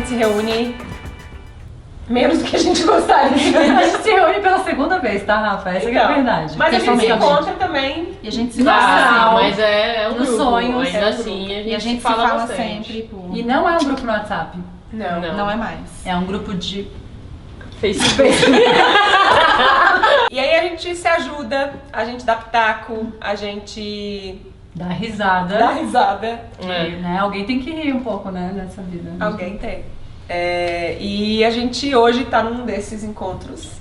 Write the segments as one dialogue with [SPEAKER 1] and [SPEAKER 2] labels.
[SPEAKER 1] se reúne menos do que a gente gostaria.
[SPEAKER 2] A gente se reúne pela segunda vez, tá, Rafa? Essa
[SPEAKER 1] Então,
[SPEAKER 2] que é a verdade.
[SPEAKER 1] Mas a gente se encontra também.
[SPEAKER 2] E a gente se
[SPEAKER 3] Nossa,
[SPEAKER 2] fala
[SPEAKER 3] mas é um
[SPEAKER 2] nos
[SPEAKER 3] grupo.
[SPEAKER 2] sonhos.
[SPEAKER 3] Ainda assim,
[SPEAKER 2] E a gente se fala
[SPEAKER 3] bastante.
[SPEAKER 2] sempre. Pô. E não é um grupo no WhatsApp.
[SPEAKER 1] Não
[SPEAKER 4] é mais.
[SPEAKER 2] É um grupo de
[SPEAKER 3] Facebook.
[SPEAKER 1] E aí a gente se ajuda, a gente dá pitaco, a gente
[SPEAKER 2] dá risada.
[SPEAKER 1] dá risada.
[SPEAKER 2] Né? Alguém tem que rir um pouco, né, nessa vida.
[SPEAKER 1] Alguém tem. E a gente hoje tá num desses encontros.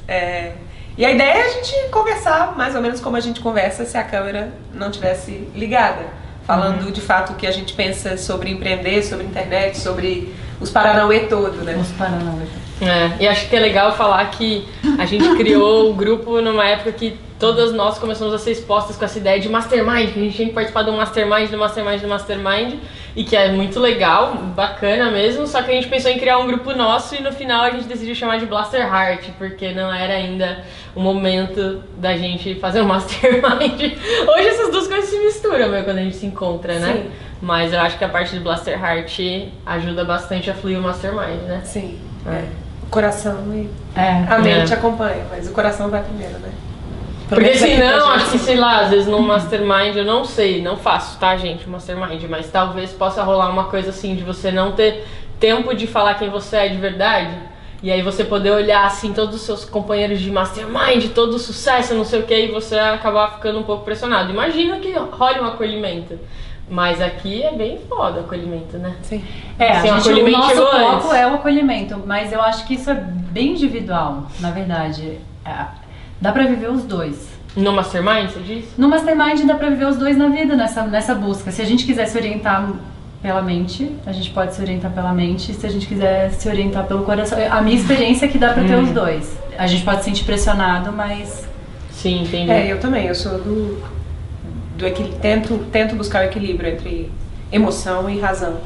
[SPEAKER 1] E a ideia é a gente conversar mais ou menos como a gente conversa se a câmera não tivesse ligada. Falando de fato o que a gente pensa sobre empreender, sobre internet, sobre os Paranauê todo, né?
[SPEAKER 2] Os Paranauê.
[SPEAKER 3] E acho que é legal falar que a gente criou o grupo numa época que todas nós começamos a ser expostas com essa ideia de mastermind, que a gente tinha que participar do mastermind, e que é muito legal, bacana mesmo, só que a gente pensou em criar um grupo nosso e no final a gente decidiu chamar de Blaster Heart, porque não era ainda o momento da gente fazer um mastermind. Hoje essas duas coisas se misturam, quando a gente se encontra, né?
[SPEAKER 1] Sim.
[SPEAKER 3] Mas eu acho que a parte de Blaster Heart ajuda bastante a fluir o mastermind, né?
[SPEAKER 1] Sim. O coração e
[SPEAKER 2] É.
[SPEAKER 1] a mente acompanha, mas o coração vai primeiro, né?
[SPEAKER 3] Porque senão, acho que, sei lá, às vezes num mastermind, eu não sei, não faço, tá, gente, mastermind, mas talvez possa rolar uma coisa assim, de você não ter tempo de falar quem você é de verdade, e aí você poder olhar, assim, todos os seus companheiros de mastermind, todo o sucesso, não sei o que, e você acabar ficando um pouco pressionado. Imagina que role um acolhimento. Mas aqui é bem foda o acolhimento, né?
[SPEAKER 1] Sim.
[SPEAKER 3] Assim,
[SPEAKER 2] o nosso
[SPEAKER 3] chegou
[SPEAKER 2] foco
[SPEAKER 3] antes.
[SPEAKER 2] é o acolhimento, mas eu acho que isso é bem individual, na verdade. Dá pra viver os dois.
[SPEAKER 3] No mastermind, você diz?
[SPEAKER 2] No mastermind dá pra viver os dois na vida, nessa busca. Se a gente quiser se orientar pela mente, a gente pode se orientar pela mente. Se a gente quiser se orientar pelo coração, a minha experiência é que dá pra ter os dois. A gente pode se sentir pressionado, mas...
[SPEAKER 3] Sim, entendi.
[SPEAKER 1] Eu também, eu sou do equilíbrio, tento buscar o equilíbrio entre emoção e razão.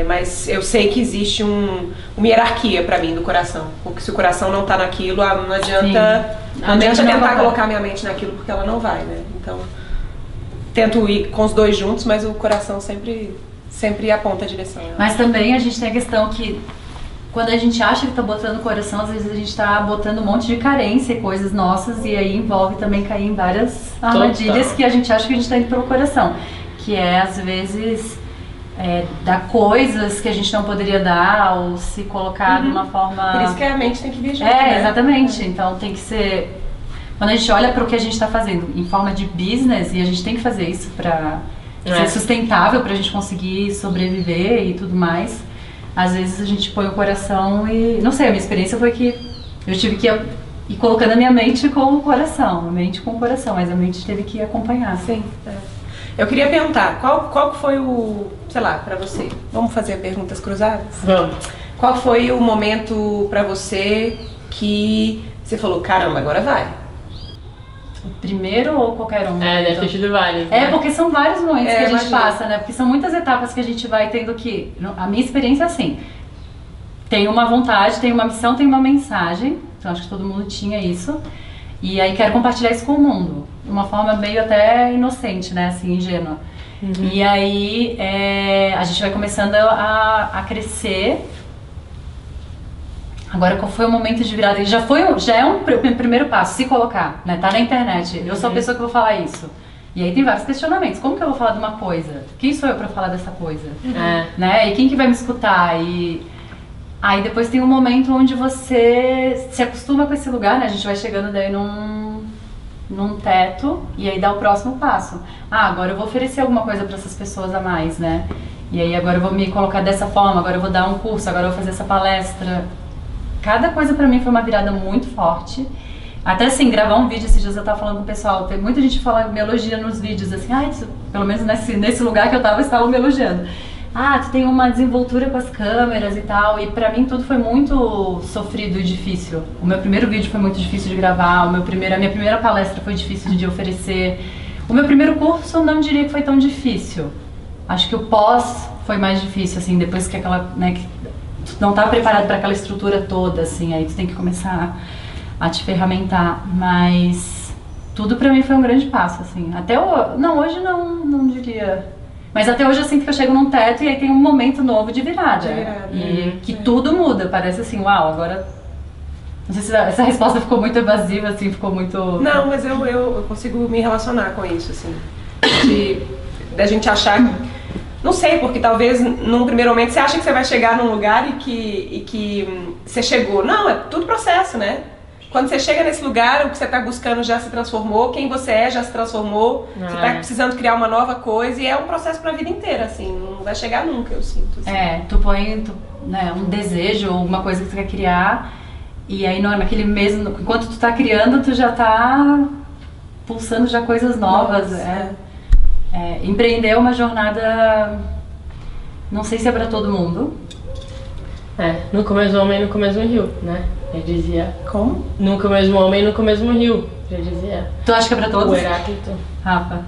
[SPEAKER 1] Mas eu sei que existe uma hierarquia pra mim do coração, porque se o coração não tá naquilo, não adianta, tentar colocar minha mente naquilo, porque ela não vai, né? Então, tento ir com os dois juntos, mas o coração sempre aponta a direção. Né?
[SPEAKER 2] Mas também a gente tem a questão que quando a gente acha que tá botando o coração, às vezes a gente tá botando um monte de carência e coisas nossas, e aí envolve também cair em várias armadilhas que a gente acha que a gente tá indo pelo coração, que é às vezes dar coisas que a gente não poderia dar, ou se colocar de uma forma...
[SPEAKER 1] Por isso que a mente tem que vir junto, né?
[SPEAKER 2] Exatamente. Então tem que ser... Quando a gente olha para o que a gente está fazendo em forma de business, e a gente tem que fazer isso para ser sustentável, para a gente conseguir sobreviver e tudo mais, às vezes a gente põe o coração e... Não sei, a minha experiência foi que eu tive que ir colocando a minha mente com o coração, a mente com o coração, mas a mente teve que acompanhar.
[SPEAKER 1] Sim. Eu queria perguntar, qual foi sei lá, pra você, vamos fazer perguntas cruzadas?
[SPEAKER 3] Vamos.
[SPEAKER 1] Qual foi o momento pra você que você falou, caramba, agora vai?
[SPEAKER 2] O primeiro ou qualquer um?
[SPEAKER 3] Deve ter tido vários. Né?
[SPEAKER 2] Porque são vários momentos que a gente
[SPEAKER 1] imagina.
[SPEAKER 2] passa, né? Porque são muitas etapas que a gente vai tendo que... A minha experiência é assim, tem uma vontade, tem uma missão, tem uma mensagem, então acho que todo mundo tinha isso, e aí quero compartilhar isso com o mundo, de uma forma meio até inocente, né, assim, ingênua. E aí a gente vai começando a crescer. Agora, qual foi o momento de virada? Já é um primeiro passo, se colocar, né, tá na internet, eu sou a pessoa que vou falar isso. E aí tem vários questionamentos, como que eu vou falar de uma coisa? Quem sou eu pra falar dessa coisa? Né, e quem que vai me escutar? E... Aí depois tem um momento onde você se acostuma com esse lugar, né? A gente vai chegando daí num teto e aí dá o próximo passo. Agora eu vou oferecer alguma coisa para essas pessoas a mais, né? E aí agora eu vou me colocar dessa forma, agora eu vou dar um curso, agora eu vou fazer essa palestra. Cada coisa pra mim foi uma virada muito forte. Até assim, gravar um vídeo, esses dias eu tava falando com o pessoal, tem muita gente que me elogia nos vídeos, assim, pelo menos nesse lugar que eu tava, estavam me elogiando. Tu tem uma desenvoltura com as câmeras e tal, e pra mim tudo foi muito sofrido e difícil. O meu primeiro vídeo foi muito difícil de gravar, a minha primeira palestra foi difícil de oferecer. O meu primeiro curso não diria que foi tão difícil. Acho que o pós foi mais difícil, assim, depois que aquela, né, que tu não tá preparado para aquela estrutura toda, assim, aí tu tem que começar a te ferramentar, mas tudo pra mim foi um grande passo, assim. Hoje não diria... Mas até hoje eu sinto que eu chego num teto e aí tem um momento novo de virada.
[SPEAKER 1] E
[SPEAKER 2] que tudo muda, parece assim, uau, agora... Não sei se essa resposta ficou muito evasiva, assim, ficou muito...
[SPEAKER 1] Não, mas eu consigo me relacionar com isso, assim. Da gente achar... Não sei, porque talvez num primeiro momento você acha que você vai chegar num lugar e que você chegou. Não, é tudo processo, né? Quando você chega nesse lugar, o que você está buscando já se transformou, quem você é já se transformou, você está precisando criar uma nova coisa e é um processo para a vida inteira, assim, não vai chegar nunca, eu sinto. Assim.
[SPEAKER 2] Tu põe né, um desejo, alguma coisa que você quer criar e aí naquele mesmo, enquanto tu tá criando, tu já tá pulsando já coisas novas. Empreender é uma jornada, não sei se é para todo mundo.
[SPEAKER 3] Nunca o mesmo homem, nunca o mesmo rio, né? Já dizia.
[SPEAKER 1] Como?
[SPEAKER 3] Nunca o mesmo homem, nunca o mesmo rio. Já dizia.
[SPEAKER 2] Tu acha que é pra todos?
[SPEAKER 3] O Heráclito.
[SPEAKER 2] Rafa.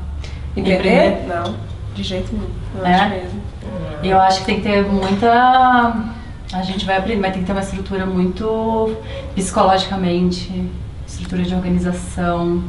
[SPEAKER 1] Empreender? Não, de jeito nenhum. Eu acho mesmo.
[SPEAKER 2] E eu acho que tem que ter muita... A gente vai aprender, mas tem que ter uma estrutura muito psicologicamente, estrutura de organização,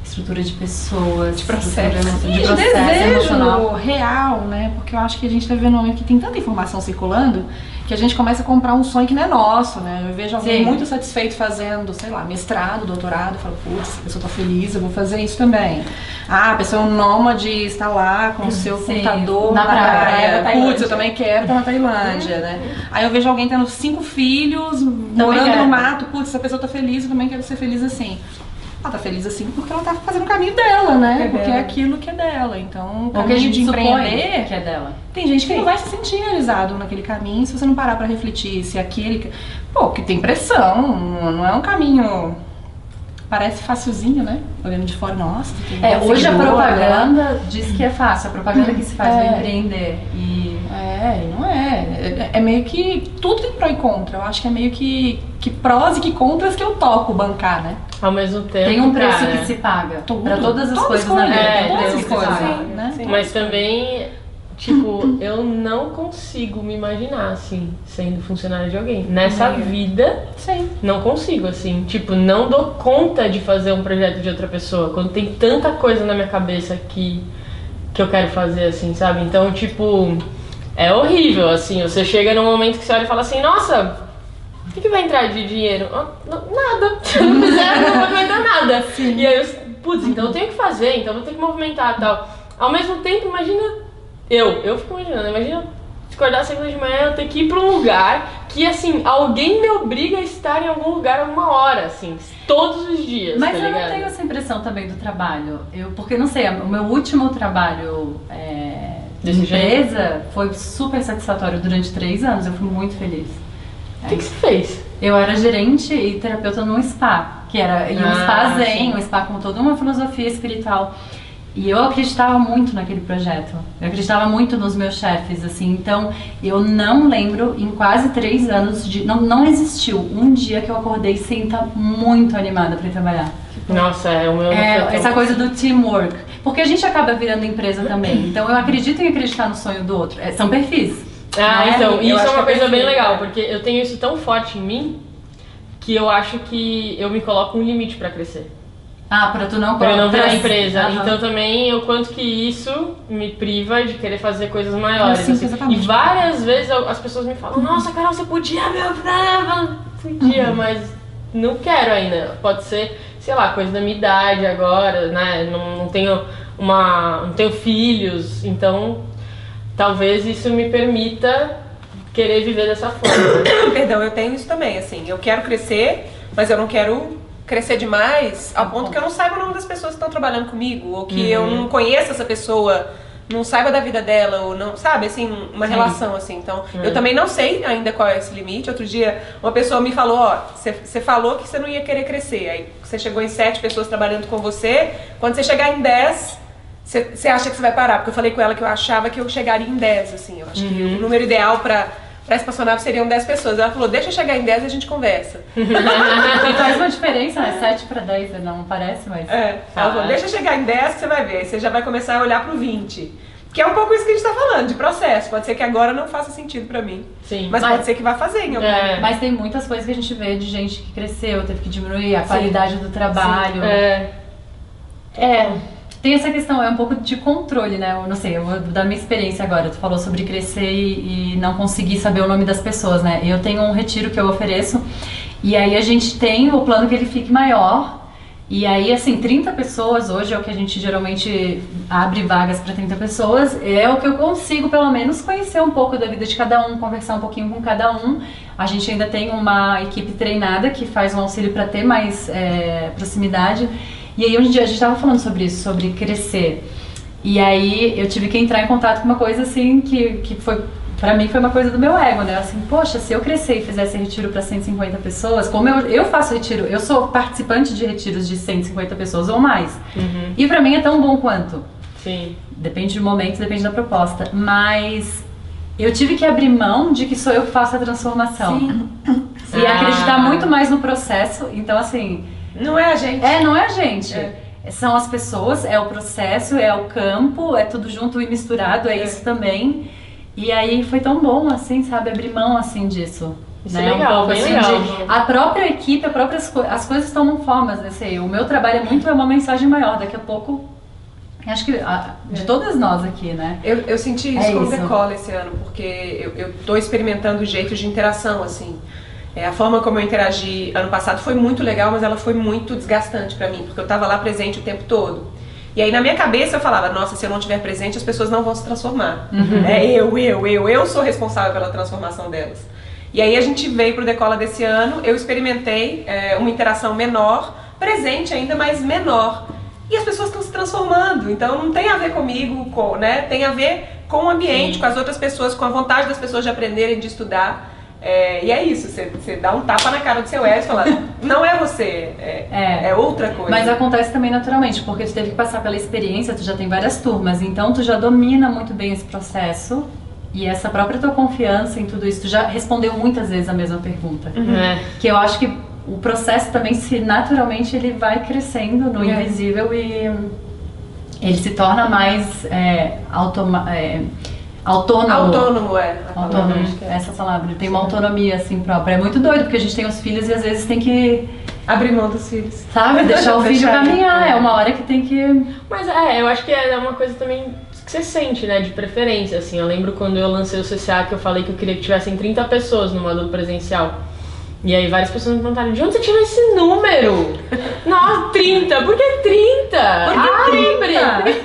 [SPEAKER 2] estrutura de pessoas,
[SPEAKER 1] de processo,
[SPEAKER 4] de desejo emocional real, né? Porque eu acho que a gente tá vivendo um momento que tem tanta informação circulando que a gente começa a comprar um sonho que não é nosso, né? Eu vejo alguém muito satisfeito fazendo, sei lá, mestrado, doutorado, falo, putz, a pessoa tá feliz, eu vou fazer isso também. A pessoa é um nômade, está lá com o seu computador na praia, putz, eu também quero estar na Tailândia, né? Aí eu vejo alguém tendo 5 filhos, morando no mato, putz, essa pessoa tá feliz, eu também quero ser feliz assim. Ela tá feliz assim porque ela tá fazendo o caminho dela, né? Porque é aquilo que é dela. Então, o caminho de empreender
[SPEAKER 2] que é dela.
[SPEAKER 4] Tem gente que não vai se sentir realizado naquele caminho se você não parar pra refletir se aquele... Pô, que tem pressão, não é um caminho... Parece facilzinho, né? Olhando de fora, nossa...
[SPEAKER 2] Hoje a propaganda diz que é fácil, a propaganda que se faz pra empreender. E
[SPEAKER 4] não é. É meio que tudo tem pró e contra. Eu acho que é meio que prós e que contras que eu topo bancar, né?
[SPEAKER 3] Ao mesmo tempo,
[SPEAKER 2] tem um preço que se paga pra todas as coisas na vida.
[SPEAKER 4] Todas as coisas, né?
[SPEAKER 3] Mas também, tipo, eu não consigo me imaginar, assim, sendo funcionária de alguém. Nessa vida, não consigo, assim. Tipo, não dou conta de fazer um projeto de outra pessoa. Quando tem tanta coisa na minha cabeça que eu quero fazer, assim, sabe? Então, tipo, é horrível, assim. Você chega num momento que você olha e fala assim, nossa... O que vai entrar de dinheiro? Nada. Se eu não fizer, não vai movimentar nada. Sim. E aí eu, putz, então eu tenho que fazer, então eu vou ter que movimentar e tal. Ao mesmo tempo, imagina, eu fico imaginando, imagina acordar às 5 de manhã, eu ter que ir pra um lugar que, assim, alguém me obriga a estar em algum lugar alguma hora, assim, todos os dias.
[SPEAKER 2] Mas
[SPEAKER 3] tá
[SPEAKER 2] eu não tenho essa impressão também do trabalho. Porque, não sei, o meu último trabalho de empresa foi super satisfatório durante 3 anos, eu fui muito feliz.
[SPEAKER 3] O que você fez?
[SPEAKER 2] Eu era gerente e terapeuta num spa, que era um spa zen, um spa com toda uma filosofia espiritual. E eu acreditava muito naquele projeto, eu acreditava muito nos meus chefes, assim, então eu não lembro, em quase 3 anos, não existiu um dia que eu acordei sem estar muito animada para ir trabalhar.
[SPEAKER 3] Nossa, o meu
[SPEAKER 2] essa coisa do teamwork, porque a gente acaba virando empresa também, então eu acredito em acreditar no sonho do outro, são perfis.
[SPEAKER 3] Então, isso é uma coisa bem legal, porque eu tenho isso tão forte em mim que eu acho que eu me coloco um limite pra crescer.
[SPEAKER 2] Pra tu não...
[SPEAKER 3] Pra eu não virar empresa. Então também, o quanto que isso me priva de querer fazer coisas maiores. Assim. E várias vezes as pessoas me falam, nossa, Carol, você podia, podia, mas não quero ainda. Pode ser, sei lá, coisa da minha idade agora, né? Não tenho filhos, então... Talvez isso me permita querer viver dessa forma.
[SPEAKER 1] Perdão, eu tenho isso também, assim. Eu quero crescer, mas eu não quero crescer demais ao ponto que eu não saiba o nome das pessoas que estão trabalhando comigo, ou que eu não conheça essa pessoa, não saiba da vida dela, ou não, sabe, assim, uma relação, assim. Então, eu também não sei ainda qual é esse limite. Outro dia, uma pessoa me falou, você falou que você não ia querer crescer. Aí, você chegou em 7 pessoas trabalhando com você, quando você chegar em 10... Você acha que você vai parar? Porque eu falei com ela que eu achava que eu chegaria em 10, assim. Eu acho que o número ideal pra espaçonave seriam 10 pessoas. Ela falou, deixa eu chegar em 10 e a gente conversa.
[SPEAKER 2] E faz uma diferença, né? 7 para 10, não parece, mas...
[SPEAKER 1] Ela falou, deixa eu chegar em 10 que você vai ver. Aí você já vai começar a olhar pro 20. Que é um pouco isso que a gente tá falando, de processo. Pode ser que agora não faça sentido pra mim.
[SPEAKER 3] Sim.
[SPEAKER 1] Mas pode ser que vá fazer em algum momento.
[SPEAKER 2] Mas tem muitas coisas que a gente vê de gente que cresceu, teve que diminuir a qualidade do trabalho. Tem essa questão, é um pouco de controle, né? Eu não sei, eu vou dar minha experiência agora. Tu falou sobre crescer e não conseguir saber o nome das pessoas, né? Eu tenho um retiro que eu ofereço e aí a gente tem o plano que ele fique maior. E aí, assim, 30 pessoas hoje é o que a gente geralmente abre vagas para 30 pessoas. É o que eu consigo, pelo menos, conhecer um pouco da vida de cada um, conversar um pouquinho com cada um. A gente ainda tem uma equipe treinada que faz um auxílio para ter mais proximidade. E aí, hoje em dia, a gente estava falando sobre isso, sobre crescer. E aí, eu tive que entrar em contato com uma coisa, assim, que foi... Pra mim foi uma coisa do meu ego, né? Assim, poxa, se eu crescer e fizesse retiro para 150 pessoas, como eu faço retiro, eu sou participante de retiros de 150 pessoas ou mais. E pra mim é tão bom quanto.
[SPEAKER 3] Sim.
[SPEAKER 2] Depende do momento, depende da proposta. Mas eu tive que abrir mão de que sou eu que faço a transformação.
[SPEAKER 1] Sim.
[SPEAKER 2] E acreditar muito mais no processo. Então, assim...
[SPEAKER 1] Não é a gente.
[SPEAKER 2] Não é a gente. São as pessoas, é o processo, é o campo, é tudo junto e misturado, é isso também. E aí foi tão bom, assim, sabe, abrir mão, assim, disso.
[SPEAKER 3] Isso
[SPEAKER 2] né?
[SPEAKER 3] é legal, bem
[SPEAKER 2] assim,
[SPEAKER 3] legal.
[SPEAKER 2] A própria equipe, as coisas tomam formas, né? Sei, o meu trabalho é uma mensagem maior, daqui a pouco, acho que de todas nós aqui, né?
[SPEAKER 1] Eu senti isso com o Decola esse ano, porque eu tô experimentando jeitos de interação, assim. A forma como eu interagi ano passado foi muito legal, mas ela foi muito desgastante pra mim, porque eu tava lá presente o tempo todo. E aí na minha cabeça eu falava, nossa, se eu não estiver presente as pessoas não vão se transformar. Eu sou responsável pela transformação delas. E aí a gente veio pro Decola desse ano, eu experimentei uma interação menor, presente ainda, mas menor. E as pessoas estão se transformando, então não tem a ver comigo, né? Tem a ver com o ambiente, com as outras pessoas, com a vontade das pessoas de aprenderem, de estudar. E é isso, você dá um tapa na cara do seu ego e fala, não é você, é outra coisa.
[SPEAKER 2] Mas acontece também naturalmente, porque tu teve que passar pela experiência, tu já tem várias turmas, então tu já domina muito bem esse processo e essa própria tua confiança em tudo isso, tu já respondeu muitas vezes a mesma pergunta. Que eu acho que o processo também, naturalmente, ele vai crescendo no invisível e ele se torna mais Autônomo, essa palavra. Tem uma autonomia assim própria. É muito doido, porque a gente tem os filhos e às vezes tem que
[SPEAKER 1] abrir mão dos filhos.
[SPEAKER 2] Sabe? Deixar o filho caminhar. É uma hora que tem que...
[SPEAKER 3] Mas eu acho que é uma coisa também que você sente, né? De preferência, assim. Eu lembro quando eu lancei o CCA que eu falei que eu queria que tivessem 30 pessoas no módulo presencial. E aí várias pessoas me perguntaram, de onde você tirou esse número? Nossa, 30! Por que 30? Por que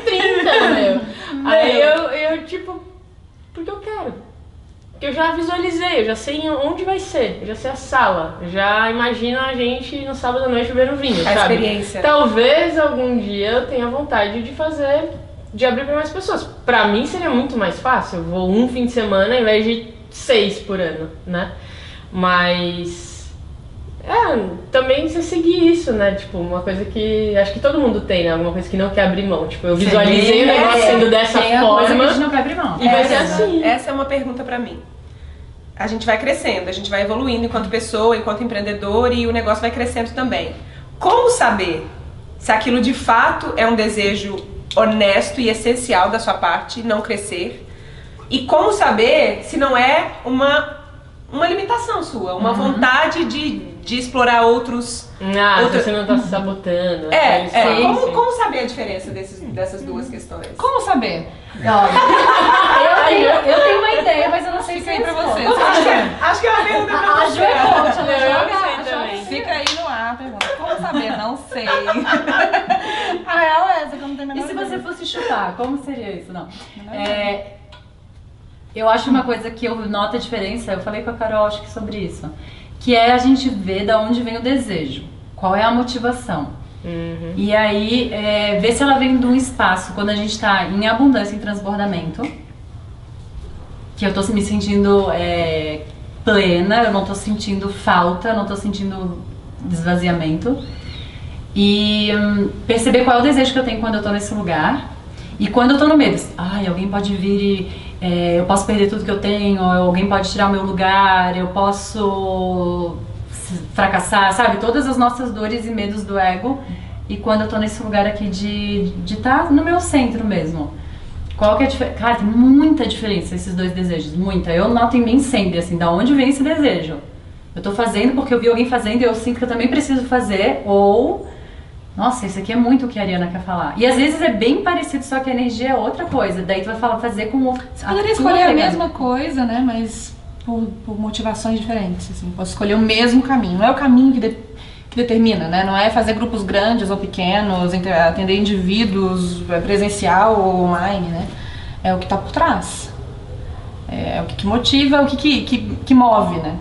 [SPEAKER 3] 30, meu? Aí eu tipo... Porque eu quero. Porque eu já visualizei, eu já sei onde vai ser, eu já sei a sala, eu já imagino a gente no sábado à noite bebendo vinho, sabe?
[SPEAKER 1] Experiência.
[SPEAKER 3] Talvez algum dia eu tenha vontade de abrir para mais pessoas. Pra mim seria muito mais fácil, eu vou um fim de semana ao invés de 6 por ano, né? Mas... também você seguir isso, né? Tipo, uma coisa que acho que todo mundo tem, né? Alguma coisa que não quer abrir mão. Tipo, eu visualizei o negócio sendo dessa forma.
[SPEAKER 2] Coisa que a gente não quer abrir mão.
[SPEAKER 3] E vai ser assim.
[SPEAKER 1] Essa é uma pergunta pra mim. A gente vai crescendo, a gente vai evoluindo enquanto pessoa, enquanto empreendedor e o negócio vai crescendo também. Como saber se aquilo de fato é um desejo honesto e essencial da sua parte, não crescer? E como saber se não é uma limitação sua, uma vontade de explorar outros...
[SPEAKER 3] você não tá se sabotando.
[SPEAKER 1] Como saber a diferença dessas duas questões?
[SPEAKER 4] Como saber?
[SPEAKER 2] Eu tenho uma ideia, mas eu não sei se é pra você.
[SPEAKER 1] Acho que é uma pergunta pra
[SPEAKER 2] A
[SPEAKER 1] você.
[SPEAKER 2] Ju é coach, ela
[SPEAKER 3] Eu sei também.
[SPEAKER 4] Fica aí no ar a pergunta. Como saber? Não sei. A real é essa, que eu não tenho a menor
[SPEAKER 2] E se
[SPEAKER 4] ideia.
[SPEAKER 2] você fosse chutar, como seria isso? Não. Eu acho uma coisa que eu noto a diferença, eu falei com a Carol, acho que sobre isso, que é a gente ver de onde vem o desejo, qual é a motivação. E aí, ver se ela vem de um espaço, quando a gente está em abundância, em transbordamento, que eu tô me sentindo plena, eu não tô sentindo falta, eu não tô sentindo esvaziamento. E perceber qual é o desejo que eu tenho quando eu tô nesse lugar. E quando eu tô no medo, alguém pode vir e eu posso perder tudo que eu tenho, alguém pode tirar o meu lugar, eu posso fracassar, sabe? Todas as nossas dores e medos do ego. E quando eu tô nesse lugar aqui de estar no meu centro mesmo. Qual que é a diferença? Cara, tem muita diferença esses dois desejos, muita. Eu noto em mim sempre, assim, da onde vem esse desejo. Eu tô fazendo porque eu vi alguém fazendo e eu sinto que eu também preciso fazer, ou nossa, isso aqui é muito o que a Ariana quer falar. E às vezes é bem parecido, só que a energia é outra coisa. Daí tu vai fazer com o...
[SPEAKER 4] Você poderia escolher a mesma coisa, né? Mas por motivações diferentes, assim. Posso escolher o mesmo caminho. Não é o caminho que determina, né? Não é fazer grupos grandes ou pequenos, atender indivíduos presencial ou online, né? É o que tá por trás. É o que motiva, é o que move, né?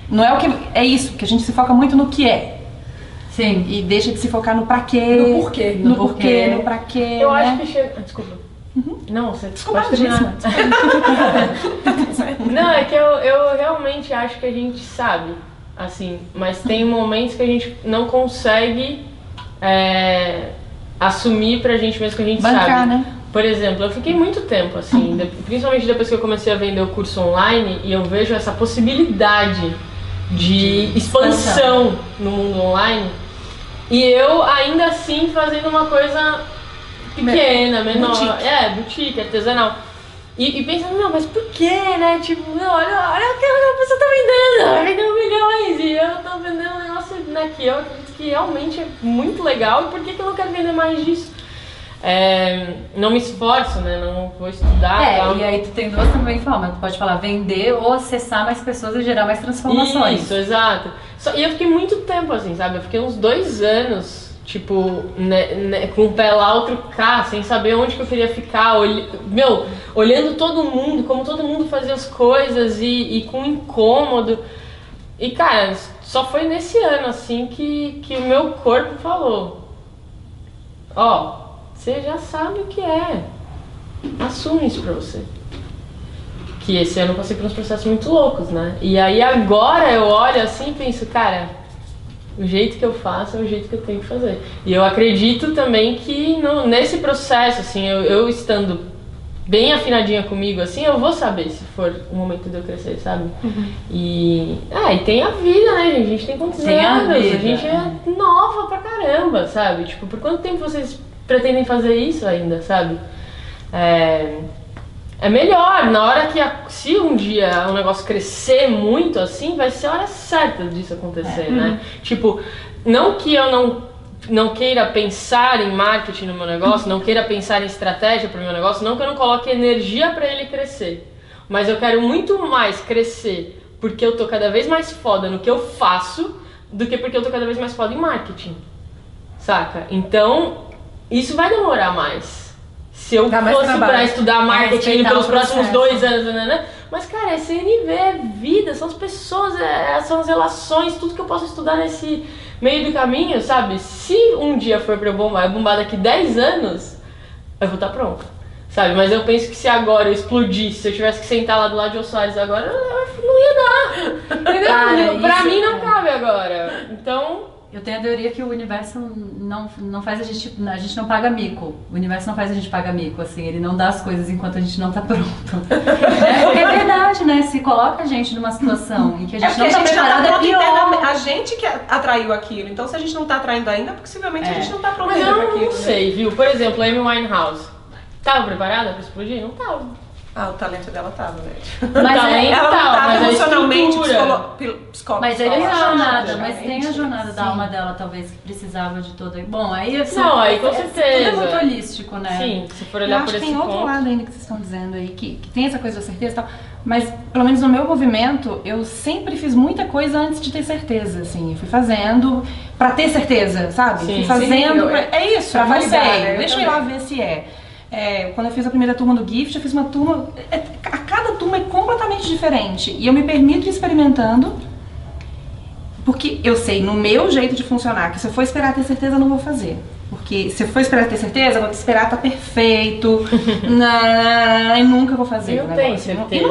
[SPEAKER 4] Não é o que... É isso, que a gente se foca muito no que é.
[SPEAKER 2] Sim.
[SPEAKER 4] E deixa de se focar no pra quê.
[SPEAKER 1] No porquê.
[SPEAKER 4] No pra quê.
[SPEAKER 3] Eu
[SPEAKER 4] né?
[SPEAKER 3] acho que chega... Desculpa. Não, você
[SPEAKER 4] Desculpa,
[SPEAKER 3] pode terminar. Não, é que eu realmente acho que a gente sabe, assim, mas tem momentos que a gente não consegue assumir pra gente mesmo que a gente
[SPEAKER 4] Bancar,
[SPEAKER 3] sabe.
[SPEAKER 4] né?
[SPEAKER 3] Por exemplo, eu fiquei muito tempo, assim, principalmente depois que eu comecei a vender o curso online, e eu vejo essa possibilidade de expansão no mundo online, e eu ainda assim fazendo uma coisa pequena, menor, boutique, artesanal. E pensando, não, mas por quê, né? Tipo, não, olha o que a pessoa tá vendendo, vai vender milhões, e eu tô vendendo um negócio que eu acredito que realmente é muito legal, e por que eu não quero vender mais disso? Não me esforço, né? Não vou estudar. Tal.
[SPEAKER 2] E aí tu tem duas também formas. Tu pode falar vender ou acessar mais pessoas e gerar mais transformações.
[SPEAKER 3] Isso, exato. E eu fiquei muito tempo assim, sabe? Eu fiquei uns 2 anos, tipo, com um pé lá, outro cá, sem saber onde que eu queria ficar. Olhando todo mundo, como todo mundo fazia as coisas e com incômodo. E, cara, só foi nesse ano, assim, que o meu corpo falou: você já sabe o que é. Assume isso pra você. Que esse ano eu passei por uns processos muito loucos, né? E aí agora eu olho assim e penso, cara, o jeito que eu faço é o jeito que eu tenho que fazer. E eu acredito também que nesse processo, assim, eu estando bem afinadinha comigo, assim, eu vou saber se for o momento de eu crescer, sabe? E tem a vida, né, gente? A gente tem quantos anos? A gente é nova pra caramba, sabe? Tipo, por quanto tempo vocês pretendem fazer isso ainda, sabe? É melhor, na hora que se um dia o negócio crescer muito assim, vai ser a hora certa disso acontecer, né? Tipo, não que eu não queira pensar em marketing no meu negócio, não queira pensar em estratégia para o meu negócio, não que eu não coloque energia para ele crescer, mas eu quero muito mais crescer porque eu tô cada vez mais foda no que eu faço do que porque eu tô cada vez mais foda em marketing, saca? Então, isso vai demorar mais. Se eu fosse pra estudar marketing pelos próximos 2 anos, né? Mas, cara, é CNV, é vida, são as pessoas, são as relações, tudo que eu posso estudar nesse meio do caminho, sabe? Se um dia for pra eu bombar daqui 10 anos, eu vou estar pronta, sabe? Mas eu penso que se agora eu explodisse, se eu tivesse que sentar lá do lado de Jô Soares agora, não ia dar, entendeu?
[SPEAKER 2] Cara,
[SPEAKER 3] pra mim não cabe agora, então...
[SPEAKER 2] Eu tenho a teoria que o universo não faz a gente não paga mico. O universo não faz a gente pagar mico, assim, ele não dá as coisas enquanto a gente não tá pronto. É verdade, né? Se coloca a gente numa situação em que a gente não tá preparado, é pior.
[SPEAKER 1] A gente que atraiu aquilo. Então, se a gente não tá atraindo ainda, possivelmente a gente não tá pronto
[SPEAKER 3] Mas
[SPEAKER 1] ainda
[SPEAKER 3] eu
[SPEAKER 1] pra aquilo.
[SPEAKER 3] não sei, viu? Por exemplo, a Amy Winehouse. Tava preparada pra explodir? Não tava.
[SPEAKER 1] O talento dela tava, velho.
[SPEAKER 2] Mas
[SPEAKER 1] ela não tava emocionalmente,
[SPEAKER 2] Mas
[SPEAKER 1] mas
[SPEAKER 2] é a jornada, mas tem a jornada da alma dela, talvez, que precisava de toda. Bom, aí assim,
[SPEAKER 3] aí com certeza.
[SPEAKER 2] Tudo é muito holístico, né?
[SPEAKER 3] Sim, se for olhar por esse
[SPEAKER 4] ponto. Tem outro
[SPEAKER 3] ponto.
[SPEAKER 4] lado ainda que vocês estão dizendo aí, que tem essa coisa da certeza e tal. Mas, pelo menos no meu movimento, eu sempre fiz muita coisa antes de ter certeza, assim. Eu fui fazendo pra ter certeza, sabe?
[SPEAKER 3] Sim,
[SPEAKER 4] fui fazendo.
[SPEAKER 1] sim,
[SPEAKER 4] É isso,
[SPEAKER 1] pra
[SPEAKER 4] eu não
[SPEAKER 1] validar,
[SPEAKER 4] sei.
[SPEAKER 1] né?
[SPEAKER 4] Deixa eu ir lá ver se é. Quando eu fiz a primeira turma do Gift, eu fiz uma turma... Cada turma é completamente diferente. E eu me permito ir experimentando, porque eu sei, no meu jeito de funcionar, que se eu for esperar ter certeza, eu não vou fazer. Porque se eu for esperar ter certeza, eu vou esperar estar perfeito, e nunca vou fazer.
[SPEAKER 3] E não tem certeza.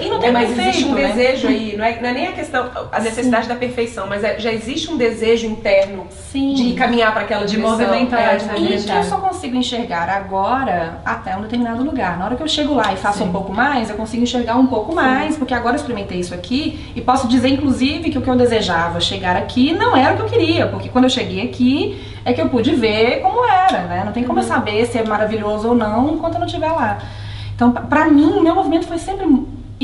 [SPEAKER 4] E não tem
[SPEAKER 1] mas
[SPEAKER 4] perfeito,
[SPEAKER 1] existe um
[SPEAKER 4] né?
[SPEAKER 1] desejo aí, não é nem a questão, a necessidade da perfeição, mas já existe um desejo interno de caminhar para aquela direção.
[SPEAKER 2] movimentar,
[SPEAKER 4] E que eu só consigo enxergar agora até um determinado lugar. Na hora que eu chego lá e faço um pouco mais, eu consigo enxergar um pouco mais, porque agora eu experimentei isso aqui e posso dizer, inclusive, que o que eu desejava chegar aqui não era o que eu queria, porque quando eu cheguei aqui é que eu pude ver como era, né? Não tem como eu saber se é maravilhoso ou não enquanto eu não estiver lá. Então, pra mim, o meu movimento foi sempre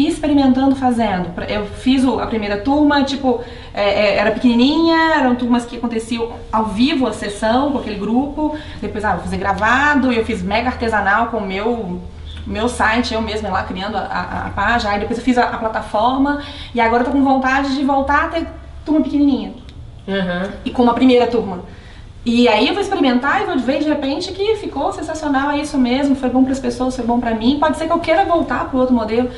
[SPEAKER 4] ir experimentando, fazendo. Eu fiz a primeira turma, tipo, era pequenininha, eram turmas que aconteciam ao vivo, a sessão com aquele grupo. Depois, vou fazer gravado, e eu fiz mega artesanal com o meu site, eu mesma lá criando a página. Aí depois eu fiz a plataforma, e agora eu tô com vontade de voltar a ter turma pequenininha. E com uma primeira turma. E aí eu vou experimentar e vou ver de repente que ficou sensacional, é isso mesmo, foi bom para as pessoas, foi bom para mim. Pode ser que eu queira voltar para o outro modelo.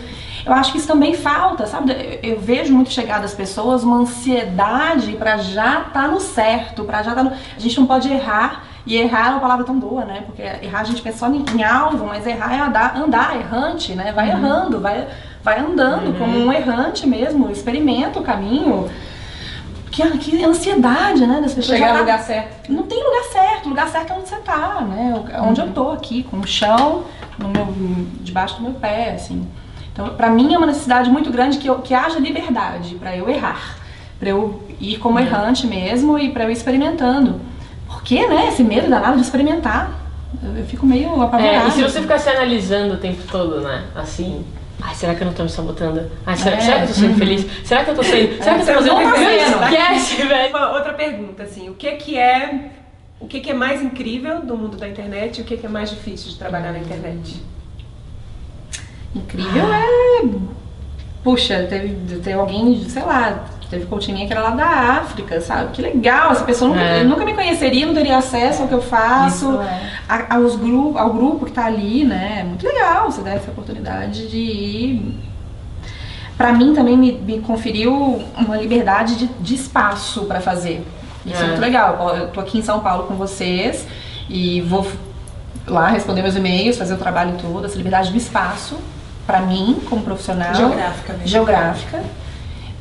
[SPEAKER 4] Eu acho que isso também falta, sabe? Eu vejo muito chegar das pessoas uma ansiedade para já estar no certo, para já estar no... A gente não pode errar, e errar é uma palavra tão boa, né? Porque errar a gente pensa só em alvo, mas errar é andar errante, né? Vai errando, vai andando como um errante mesmo, experimenta o caminho. Que ansiedade, né, das pessoas.
[SPEAKER 1] Chegar no lugar certo.
[SPEAKER 4] Não tem lugar certo é onde você tá, né? Onde eu tô aqui, com o chão debaixo do meu pé, assim. Então, pra mim é uma necessidade muito grande que haja liberdade pra eu errar, pra eu ir como errante mesmo e pra eu ir experimentando. Porque, né, esse medo danado de experimentar, eu fico meio apavorada.
[SPEAKER 3] E se você ficar se analisando o tempo todo, né, assim... será que eu não tô me sabotando? Será que eu tô sendo feliz? Será que eu tô sendo... Será que eu tô fazendo uma coisa? Esquece, velho!
[SPEAKER 1] Outra pergunta, assim, o que é mais incrível do mundo da internet e o que é mais difícil de trabalhar na internet?
[SPEAKER 4] Incrível Puxa, teve alguém, sei lá, teve coaching minha que era lá da África, sabe? Que legal, essa pessoa nunca me conheceria, não teria acesso ao que eu faço, ao grupo que tá ali, né? É muito legal você dar essa oportunidade de ir. Pra mim também me conferiu uma liberdade de espaço pra fazer. Isso é muito legal. Eu tô aqui em São Paulo com vocês e vou lá responder meus e-mails, fazer o trabalho todo, essa liberdade do espaço pra mim, como profissional.
[SPEAKER 1] Geográfica mesmo.
[SPEAKER 4] Geográfica.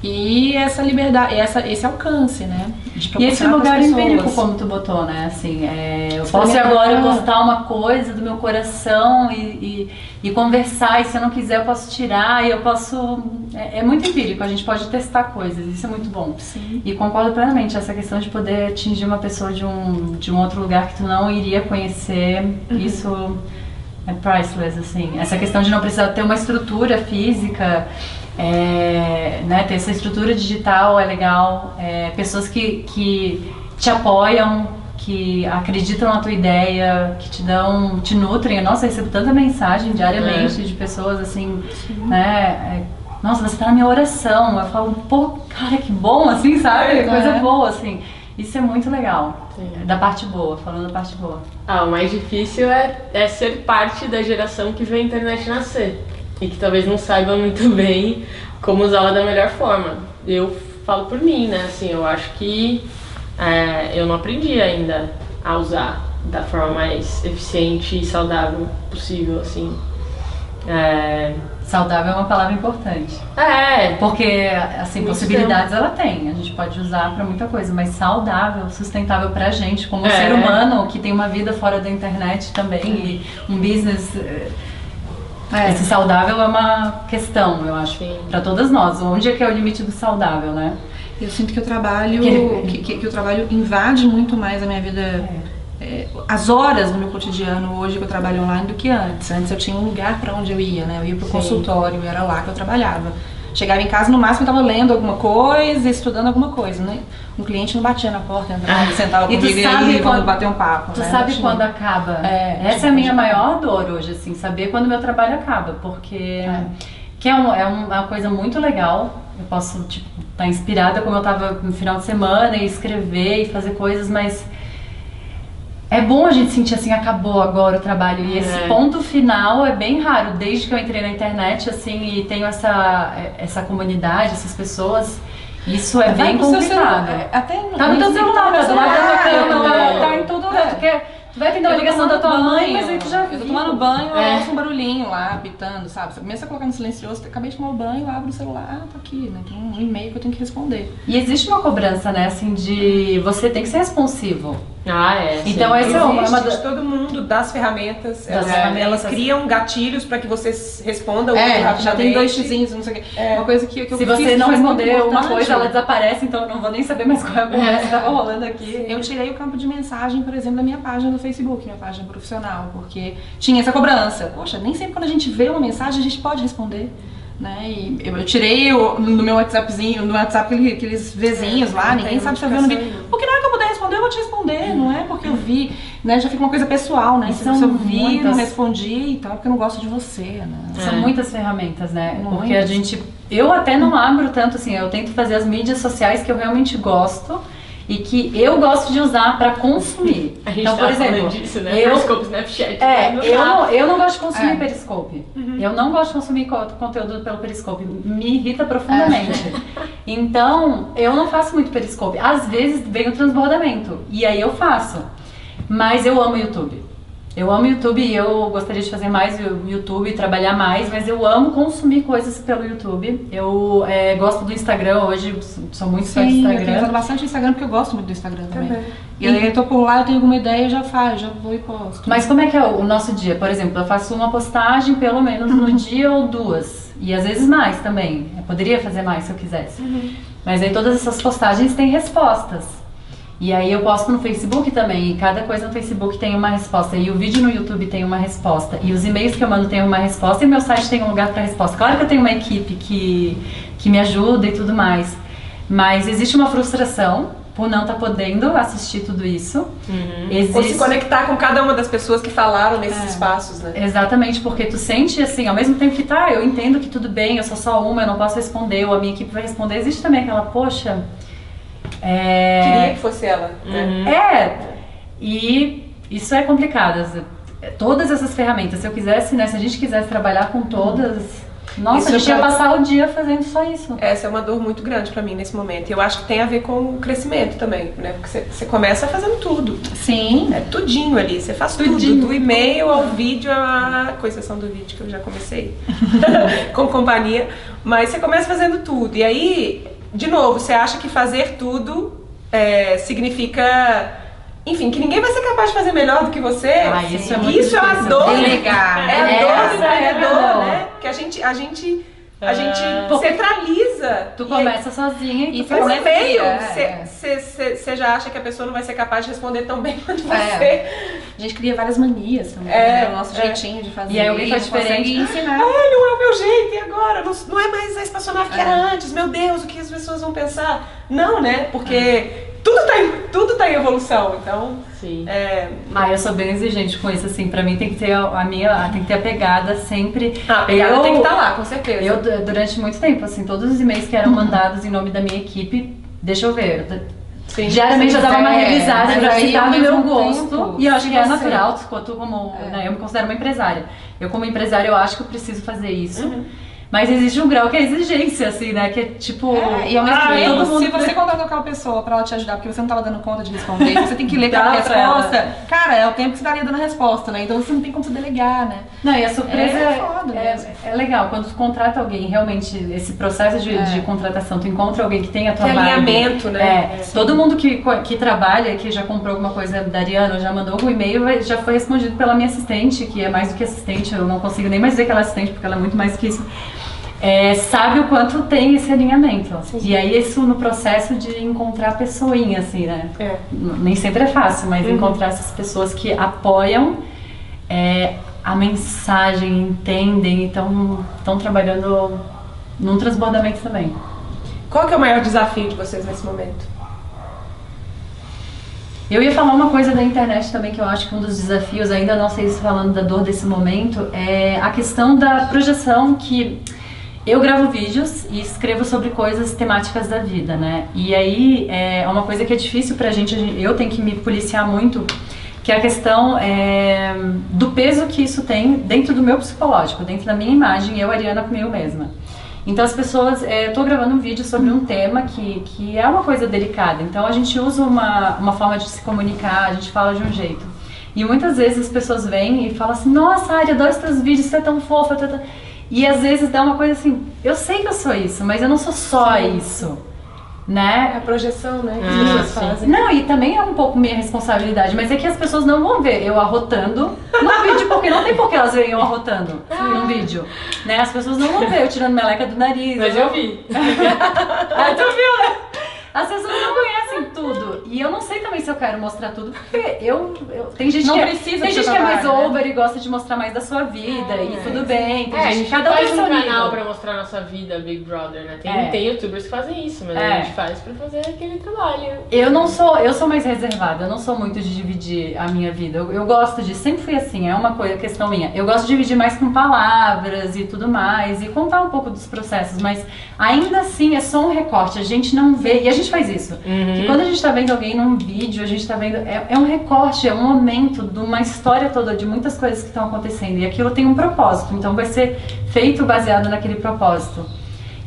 [SPEAKER 4] E essa liberdade, esse alcance, né?
[SPEAKER 2] E esse lugar empírico, como tu botou, né? Assim, eu posso agora postar uma coisa do meu coração e conversar, e se eu não quiser eu posso tirar, e eu posso... É muito empírico, a gente pode testar coisas, isso é muito bom.
[SPEAKER 4] Sim.
[SPEAKER 2] E concordo plenamente, essa questão de poder atingir uma pessoa de um outro lugar que tu não iria conhecer, isso é priceless, assim. Essa questão de não precisar ter uma estrutura física... né, ter essa estrutura digital é legal, pessoas que te apoiam, que acreditam na tua ideia, que te nutrem. Nossa, eu recebo tanta mensagem diariamente de pessoas assim, né, nossa, você tá na minha oração. Eu falo, pô, cara, que bom, assim, sabe? Coisa boa, assim. Isso é muito legal. Sim. Da parte boa, falando da parte boa.
[SPEAKER 3] O mais difícil é ser parte da geração que vê a internet nascer. E que talvez não saiba muito bem como usá-la da melhor forma. Eu falo por mim, né? Assim, eu acho que eu não aprendi ainda a usar da forma mais eficiente e saudável possível, assim.
[SPEAKER 2] Saudável é uma palavra importante. Porque, assim, possibilidades ela tem. A gente pode usar pra muita coisa, mas saudável, sustentável pra gente, como ser humano que tem uma vida fora da internet também, e um business... Esse saudável é uma questão, eu acho, para todas nós. Onde é que é o limite do saudável, né?
[SPEAKER 4] Eu sinto que o trabalho, que o trabalho invade muito mais a minha vida, as horas do meu cotidiano hoje que eu trabalho online do que antes. Antes eu tinha um lugar para onde eu ia, né? Eu ia pro consultório, era lá que eu trabalhava. Chegava em casa, no máximo eu estava lendo alguma coisa, estudando alguma coisa, né? Um cliente não batia na porta, entrava, sentava comigo e vamos bater um papo.
[SPEAKER 2] Tu sabe quando acaba? Essa é a minha maior dor hoje, assim, saber quando o meu trabalho acaba, porque que é uma coisa muito legal. Eu posso, tipo, estar inspirada como eu estava no final de semana e escrever e fazer coisas, mas é bom a gente sentir assim, acabou agora o trabalho. E esse ponto final é bem raro, desde que eu entrei na internet, assim, e tenho essa comunidade, essas pessoas. Isso é bem complicado. Tá no teu celular, tá do lado da tua cama, tá em todo lugar. Tu vai atender uma ligação da tua mãe, mas aí tu já viu.
[SPEAKER 4] Eu tô tomando banho, eu ouço um barulhinho lá, apitando, sabe? Você começa a colocar no silencioso, acabei de tomar o banho, eu abro o celular, tô aqui, né? Tem um e-mail que eu tenho que responder.
[SPEAKER 2] E existe uma cobrança, né, assim, de você tem que ser responsivo. Então esse é uma
[SPEAKER 1] de todo mundo, das ferramentas. Elas criam gatilhos para que você responda rapidamente.
[SPEAKER 4] Já tem 2 xizinhos, não sei o quê. Uma coisa que eu
[SPEAKER 2] se você não responder uma coisa, ela desaparece, então eu não vou nem saber mais qual é a conversa que tava rolando aqui.
[SPEAKER 4] Eu tirei o campo de mensagem, por exemplo, da minha página do Facebook, minha página profissional, porque tinha essa cobrança. Poxa, nem sempre quando a gente vê uma mensagem a gente pode responder. né? E eu tirei no meu WhatsAppzinho, no WhatsApp aqueles vizinhos lá, ninguém sabe se eu vi ou não vi. Porque na hora que eu puder responder, eu vou te responder, não é porque eu vi, né? Já fica uma coisa pessoal, né? Se eu vi, não respondi, então é porque eu não gosto de você, né?
[SPEAKER 2] São muitas ferramentas, né? Porque eu até não abro tanto assim, eu tento fazer as mídias sociais que eu realmente gosto e que eu gosto de usar para consumir.
[SPEAKER 3] A gente
[SPEAKER 2] então, por exemplo,
[SPEAKER 3] disso, né? Periscope, Snapchat.
[SPEAKER 2] Eu não gosto de consumir Periscope. Eu não gosto de consumir conteúdo pelo Periscope. Me irrita profundamente. Então, eu não faço muito Periscope. Às vezes vem o transbordamento e aí eu faço. Mas eu amo YouTube. Eu amo YouTube e eu gostaria de fazer mais YouTube, trabalhar mais, mas eu amo consumir coisas pelo YouTube. Eu gosto do Instagram hoje, sou muito fã do Instagram.
[SPEAKER 4] Eu tenho usado bastante o Instagram porque eu gosto muito do Instagram também. E aí eu tô por lá, eu tenho alguma ideia, eu já vou e posto.
[SPEAKER 2] Mas como é que é o nosso dia? Por exemplo, eu faço uma postagem pelo menos no dia ou duas. E às vezes mais também. Eu poderia fazer mais se eu quisesse. Mas aí todas essas postagens têm respostas. E aí eu posto no Facebook também, e cada coisa no Facebook tem uma resposta, e o vídeo no YouTube tem uma resposta, e os e-mails que eu mando tem uma resposta, e o meu site tem um lugar para resposta. Claro que eu tenho uma equipe que me ajuda e tudo mais, mas existe uma frustração por não estar podendo assistir tudo isso.
[SPEAKER 1] Ou se conectar com cada uma das pessoas que falaram nesses espaços, né?
[SPEAKER 2] Exatamente, porque tu sente assim, ao mesmo tempo que eu entendo que tudo bem, eu sou só uma, eu não posso responder, ou a minha equipe vai responder, existe também aquela, poxa...
[SPEAKER 1] Queria que fosse ela.
[SPEAKER 2] E isso é complicado. Todas essas ferramentas, se a gente quisesse trabalhar com todas, nossa, a gente ia passar o dia fazendo só isso.
[SPEAKER 1] Essa é uma dor muito grande pra mim nesse momento. Eu acho que tem a ver com o crescimento também, né? Porque você começa fazendo tudo.
[SPEAKER 4] Sim.
[SPEAKER 1] É tudinho ali, você faz tudo. Do e-mail ao vídeo, com exceção do vídeo que eu já comecei com companhia. Mas você começa fazendo tudo. E aí... De novo, você acha que fazer tudo significa, enfim, que ninguém vai ser capaz de fazer melhor do que você?
[SPEAKER 2] Isso é muito
[SPEAKER 1] isso é uma dor.
[SPEAKER 4] Delegar.
[SPEAKER 1] É a dor do empreendedor, né? Que a gente centraliza.
[SPEAKER 2] Tu começa sozinha e tu
[SPEAKER 1] Mas
[SPEAKER 2] começa
[SPEAKER 1] e-mail, você já acha que a pessoa não vai ser capaz de responder tão bem quanto você.
[SPEAKER 4] A gente cria várias manias também, né? O nosso jeitinho de fazer.
[SPEAKER 2] E aí alguém faz diferente.
[SPEAKER 4] Ensinar.
[SPEAKER 1] Não é o meu jeito, e agora? Não é mais a espaçonave que era antes, meu Deus, o que as pessoas vão pensar? Não, né? Porque tudo tá em evolução, então...
[SPEAKER 3] Sim.
[SPEAKER 2] Eu sou bem exigente com isso, assim, pra mim tem que ter tem que ter a pegada sempre.
[SPEAKER 1] A pegada tem que estar lá, com certeza.
[SPEAKER 2] Eu, durante muito tempo, assim, todos os e-mails que eram mandados em nome da minha equipe, deixa eu ver, diariamente eu dava uma revisada pra citar do meu gosto, e eu acho que é natural, tu como, né, eu me considero uma empresária. Eu como empresária, eu acho que eu preciso fazer isso. Mas existe um grau que é exigência, assim, né? Que é tipo...
[SPEAKER 4] e ao mesmo tempo, se você contratou aquela pessoa pra ela te ajudar, porque você não tava dando conta de responder, você tem que ler aquela resposta, cara, é o tempo que você estaria dando a resposta, né? Então você não tem como se delegar, né?
[SPEAKER 2] Não, e a surpresa
[SPEAKER 4] foda mesmo.
[SPEAKER 2] É legal, quando tu contrata alguém, realmente, esse processo de contratação, tu encontra alguém que tem a tua
[SPEAKER 1] vibe. Alinhamento, né?
[SPEAKER 2] Todo mundo que trabalha, que já comprou alguma coisa da Ariana, já mandou algum e-mail, já foi respondido pela minha assistente, que é mais do que assistente, eu não consigo nem mais dizer que ela é assistente, porque ela é muito mais que isso. Sabe o quanto tem esse alinhamento. Sim. E aí isso no processo de encontrar a pessoinha, assim, né? Nem sempre é fácil, mas encontrar essas pessoas que apoiam a mensagem, entendem e estão trabalhando num transbordamento também.
[SPEAKER 1] Qual que é o maior desafio de vocês nesse momento?
[SPEAKER 2] Eu ia falar uma coisa da internet também, que eu acho que um dos desafios, ainda não sei se falando da dor desse momento, é a questão da projeção que... Eu gravo vídeos e escrevo sobre coisas temáticas da vida, né? E aí é uma coisa que é difícil pra gente, eu tenho que me policiar muito, que é a questão do peso que isso tem dentro do meu psicológico, dentro da minha imagem, eu, Ariana, comigo mesma. Então as pessoas, eu tô gravando um vídeo sobre um tema que é uma coisa delicada, então a gente usa uma forma de se comunicar, a gente fala de um jeito. E muitas vezes as pessoas vêm e falam assim, nossa, Ari, adoro os teus vídeos, você é tão fofa, E às vezes dá uma coisa assim, eu sei que eu sou isso, mas eu não sou só isso, né?
[SPEAKER 1] É a projeção, né, que as pessoas fazem.
[SPEAKER 2] Não, e também é um pouco minha responsabilidade, mas é que as pessoas não vão ver eu arrotando no vídeo, porque não tem por que elas verem eu arrotando num vídeo, né? As pessoas não vão ver eu tirando meleca do nariz.
[SPEAKER 3] Mas eu vi.
[SPEAKER 2] Tu viu, né? As pessoas não conhecem tudo. tudo. E eu não sei também se eu quero mostrar tudo, porque tem gente
[SPEAKER 4] Não
[SPEAKER 2] que
[SPEAKER 4] precisa
[SPEAKER 2] tem
[SPEAKER 4] do
[SPEAKER 2] gente
[SPEAKER 4] seu
[SPEAKER 2] que é mais
[SPEAKER 4] trabalho, né?
[SPEAKER 2] over e gosta de mostrar mais da sua vida, e tudo bem. Tem
[SPEAKER 3] a
[SPEAKER 2] gente
[SPEAKER 3] gente
[SPEAKER 2] que cada
[SPEAKER 3] faz
[SPEAKER 2] tem
[SPEAKER 3] um
[SPEAKER 2] seu
[SPEAKER 3] canal
[SPEAKER 2] nível.
[SPEAKER 3] pra mostrar a nossa vida, Big Brother, né? Tem youtubers que fazem isso, mas
[SPEAKER 2] É.
[SPEAKER 3] a gente faz pra fazer aquele trabalho.
[SPEAKER 2] Eu sou mais reservada, eu não sou muito de dividir a minha vida. Eu gosto de, sempre fui assim, é uma coisa, questão minha. Eu gosto de dividir mais com palavras e tudo mais, e contar um pouco dos processos, mas ainda assim é só um recorte, a gente não vê, e a gente faz isso. Que quando a gente tá vendo alguém num vídeo, a gente tá vendo, é um recorte, é um momento de uma história toda, de muitas coisas que estão acontecendo, e aquilo tem um propósito, então vai ser feito baseado naquele propósito.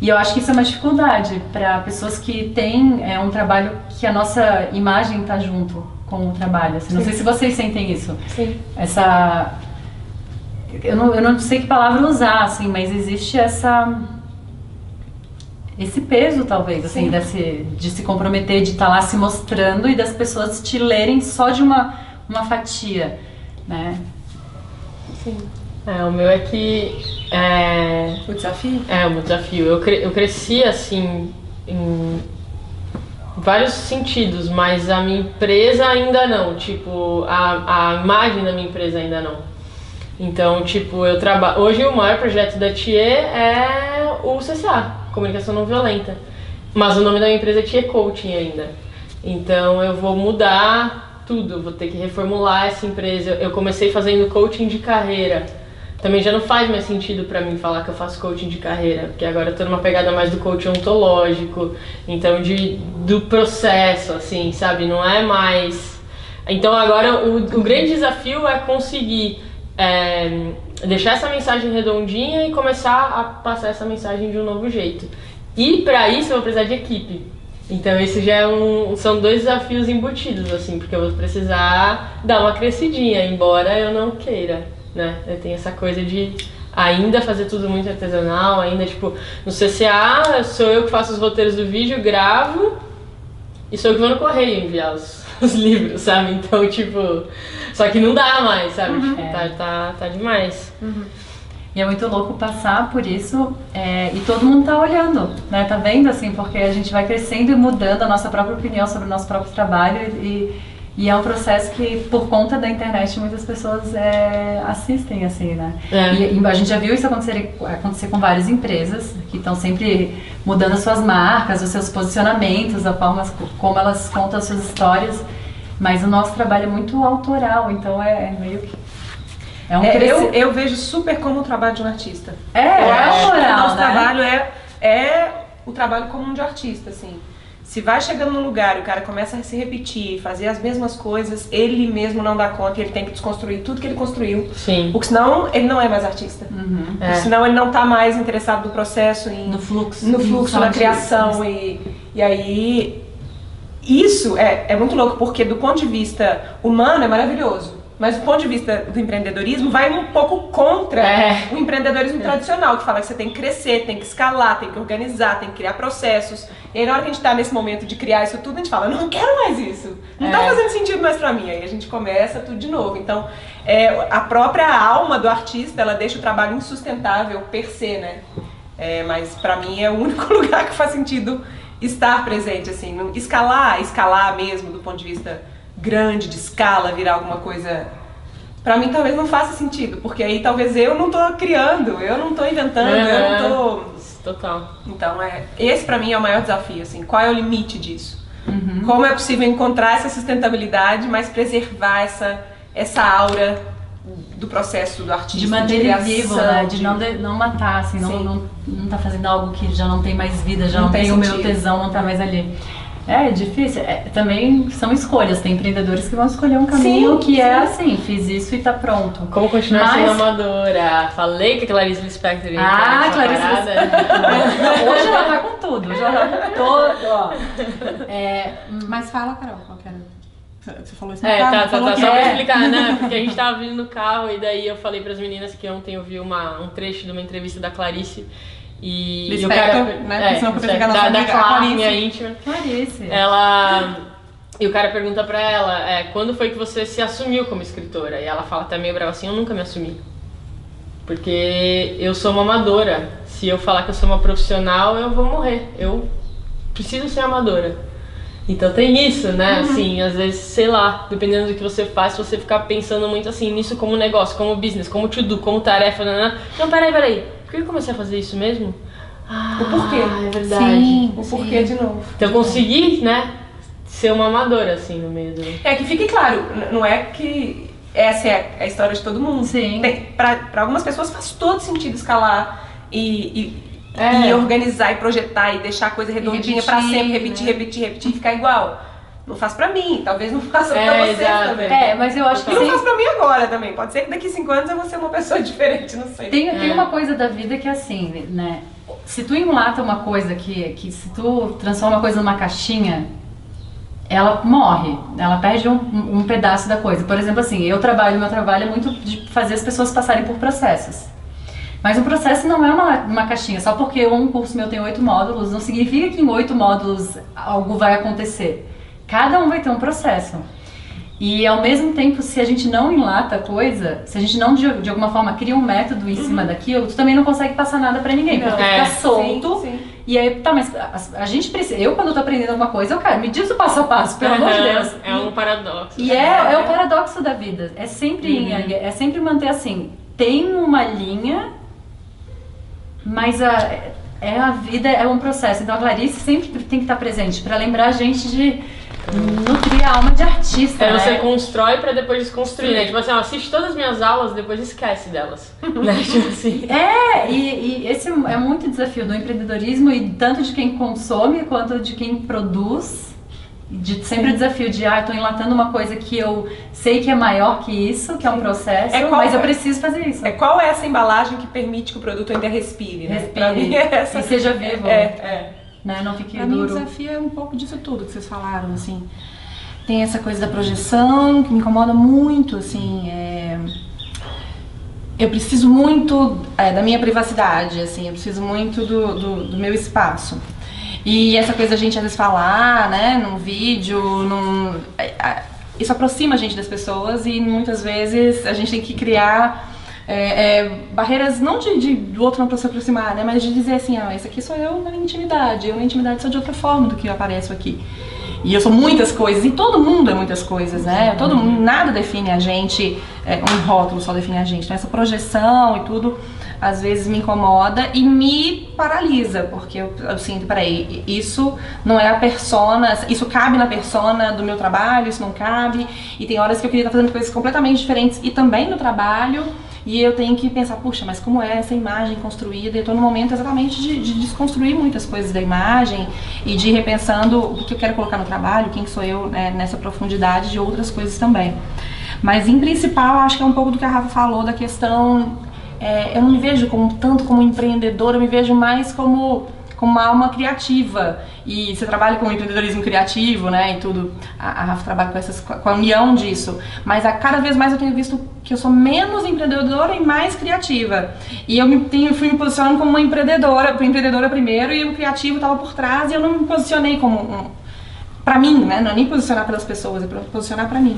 [SPEAKER 2] E eu acho que isso é uma dificuldade para pessoas que têm um trabalho que a nossa imagem tá junto com o trabalho. Assim, não sei se vocês sentem isso.
[SPEAKER 3] Sim.
[SPEAKER 2] Eu não sei que palavra usar, assim, mas existe esse peso, talvez, assim, de se comprometer, de estar lá se mostrando e das pessoas te lerem só de uma fatia, né?
[SPEAKER 3] Sim. O meu é que...
[SPEAKER 1] O desafio?
[SPEAKER 3] O meu desafio. Eu cresci, assim, em vários sentidos, mas a minha empresa ainda não. Tipo, a imagem da minha empresa ainda não. Então, tipo, eu trabalho... Hoje o maior projeto da TIE é o CCA, Comunicação Não Violenta. Mas o nome da minha empresa é TIE Coaching ainda. Então eu vou mudar tudo, vou ter que reformular essa empresa. Eu comecei fazendo coaching de carreira. Também já não faz mais sentido pra mim falar que eu faço coaching de carreira, porque agora eu tô numa pegada mais do coaching ontológico, então do processo, assim, sabe? Não é mais... Então agora o grande desafio é conseguir deixar essa mensagem redondinha e começar a passar essa mensagem de um novo jeito. E pra isso eu vou precisar de equipe. Então esse já são 2 desafios embutidos, assim, porque eu vou precisar dar uma crescidinha, embora eu não queira, né? Eu tenho essa coisa de ainda fazer tudo muito artesanal, ainda, tipo, no CCA sou eu que faço os roteiros do vídeo, gravo e sou eu que vou no correio enviar os livros, sabe? Então, tipo, só que não dá mais, sabe? Tipo, tá demais.
[SPEAKER 2] E é muito louco passar por isso e todo mundo tá olhando, né? Tá vendo, assim, porque a gente vai crescendo e mudando a nossa própria opinião sobre o nosso próprio trabalho e é um processo que, por conta da internet, muitas pessoas assistem, assim, né? E a gente já viu isso acontecer com várias empresas que estão sempre mudando as suas marcas, os seus posicionamentos, a forma como elas contam as suas histórias, mas o nosso trabalho é muito autoral, então é meio que...
[SPEAKER 1] Eu vejo super como o trabalho de um artista.
[SPEAKER 2] Eu acho que o
[SPEAKER 1] nosso trabalho é o trabalho comum de artista, assim. Se vai chegando num lugar e o cara começa a se repetir, fazer as mesmas coisas, ele mesmo não dá conta e ele tem que desconstruir tudo que ele construiu.
[SPEAKER 3] Sim.
[SPEAKER 1] Porque senão ele não é mais artista. Porque senão ele não tá mais interessado no processo,
[SPEAKER 2] no fluxo,
[SPEAKER 1] na criação. E aí, isso é muito louco, porque do ponto de vista humano é maravilhoso. Mas do ponto de vista do empreendedorismo, vai um pouco contra o empreendedorismo tradicional, que fala que você tem que crescer, tem que escalar, tem que organizar, tem que criar processos. E aí na hora que a gente tá nesse momento de criar isso tudo, a gente fala, não quero mais isso. Não tá fazendo sentido mais pra mim. Aí a gente começa tudo de novo. Então, a própria alma do artista, ela deixa o trabalho insustentável per se, né? Mas pra mim é o único lugar que faz sentido estar presente, assim. Escalar mesmo, do ponto de vista grande, de escala, virar alguma coisa, pra mim talvez não faça sentido, porque aí talvez eu não tô criando, eu não tô inventando, eu não tô...
[SPEAKER 3] Total.
[SPEAKER 1] Então esse pra mim é o maior desafio, assim, qual é o limite disso? Como é possível encontrar essa sustentabilidade, mas preservar essa aura do processo do artista,
[SPEAKER 2] de manter ele vivo, né? De não matar, assim, não tá fazendo algo que já não tem mais vida, já não tem o meu tesão, não tá mais ali. É difícil, também são escolhas, tem empreendedores que vão escolher um caminho assim, fiz isso e tá pronto.
[SPEAKER 3] Como continuar sendo amadora? Falei que a Clarice Lispector ia entrar
[SPEAKER 2] Clarice Lispector. Hoje ela vai com tudo, hoje ela vai com tudo, ó.
[SPEAKER 4] Mas fala, Carol, qual que era? Você falou isso
[SPEAKER 3] tá, só pra explicar, né? Porque a gente tava vindo no carro e daí eu falei pras meninas que ontem eu vi um trecho de uma entrevista da Clarice. E o cara,
[SPEAKER 4] né?
[SPEAKER 3] Da Clarice, minha íntima.
[SPEAKER 2] Clarice.
[SPEAKER 3] E o cara pergunta pra ela, quando foi que você se assumiu como escritora? E ela fala até meio brava assim, eu nunca me assumi. Porque eu sou uma amadora. Se eu falar que eu sou uma profissional, eu vou morrer. Eu preciso ser amadora. Então tem isso, né? Assim, às vezes, sei lá, dependendo do que você faz, se você ficar pensando muito assim nisso como negócio, como business, como to-do, como tarefa, não, peraí, por que eu comecei a fazer isso mesmo?
[SPEAKER 1] O porquê.
[SPEAKER 3] É verdade.
[SPEAKER 4] Sim,
[SPEAKER 1] O porquê de novo.
[SPEAKER 3] Então conseguir, né, ser uma amadora, assim, no meio do...
[SPEAKER 1] Que fique claro, não é que essa é a história de todo mundo.
[SPEAKER 2] Sim.
[SPEAKER 1] Pra algumas pessoas faz todo sentido escalar e organizar e projetar e deixar a coisa redondinha pra sempre, repetir e ficar igual. Não faz pra mim, talvez não faça pra vocês também.
[SPEAKER 2] Mas eu acho que...
[SPEAKER 1] E não faz pra mim agora também, pode ser que daqui 5 anos eu vou ser uma pessoa diferente, não sei.
[SPEAKER 2] Tem uma coisa da vida que é assim, né? Se tu enlata uma coisa que se tu transforma uma coisa numa caixinha, ela morre, ela perde um pedaço da coisa. Por exemplo, assim, meu trabalho é muito de fazer as pessoas passarem por processos. Mas o processo não é uma caixinha, só porque um curso meu tem 8 módulos, não significa que em 8 módulos algo vai acontecer. Cada um vai ter um processo. E ao mesmo tempo, se a gente não enlata a coisa, se a gente não de alguma forma cria um método em cima daquilo, tu também não consegue passar nada pra ninguém, porque fica solto.
[SPEAKER 1] Sim.
[SPEAKER 2] E aí, tá, mas a gente precisa. Eu, quando eu tô aprendendo alguma coisa, eu quero, me diz o passo a passo, pelo amor de Deus.
[SPEAKER 3] É um paradoxo.
[SPEAKER 2] E é o paradoxo da vida. É sempre é sempre manter assim, tem uma linha, mas a vida é um processo. Então a Clarice sempre tem que estar presente pra lembrar a gente de nutrir a alma de artista.
[SPEAKER 3] Você constrói pra depois desconstruir, né? Tipo assim, assiste todas as minhas aulas, depois esquece delas. Né? Tipo assim.
[SPEAKER 2] E esse é muito desafio do empreendedorismo, e tanto de quem consome quanto de quem produz. Sempre o desafio de, eu tô enlatando uma coisa que eu sei que é maior que isso, que é um processo, mas eu preciso fazer isso.
[SPEAKER 1] Qual é essa embalagem que permite que o produto ainda respire, né? Pra mim é essa.
[SPEAKER 2] E seja vivo. Né? Não fique
[SPEAKER 4] pra
[SPEAKER 2] duro.
[SPEAKER 4] mim o desafio é um pouco disso tudo que vocês falaram, assim. Tem essa coisa da projeção que me incomoda muito, assim, eu preciso muito da minha privacidade, assim, eu preciso muito do meu espaço. E essa coisa a gente às vezes falar, né, num vídeo, isso aproxima a gente das pessoas, e muitas vezes a gente tem que criar barreiras, não do outro não se aproximar, né, mas de dizer assim, esse aqui sou eu na minha intimidade, eu na intimidade sou de outra forma do que eu apareço aqui. E eu sou muitas coisas, e todo mundo é muitas coisas, né? Nada define a gente, um rótulo só define a gente. Então essa projeção e tudo, às vezes me incomoda e me paralisa, porque eu sinto, peraí, isso não é a persona, isso cabe na persona do meu trabalho, isso não cabe. E tem horas que eu queria estar fazendo coisas completamente diferentes e também no trabalho. E eu tenho que pensar, puxa, mas como é essa imagem construída? Eu tô no momento exatamente de desconstruir muitas coisas da imagem e de ir repensando o que eu quero colocar no trabalho, quem que sou eu, né, nessa profundidade de outras coisas também. Mas em principal, acho que é um pouco do que a Rafa falou, da questão, eu não me vejo tanto como empreendedora, eu me vejo mais como uma alma criativa. E você trabalha com empreendedorismo criativo, né, e tudo, a Rafa trabalha com a união disso, mas cada vez mais eu tenho visto que eu sou menos empreendedora e mais criativa, e eu fui me posicionando como uma empreendedora primeiro, e o criativo estava por trás, e eu não me posicionei como pra mim, né, não é nem posicionar pelas pessoas, é posicionar pra mim.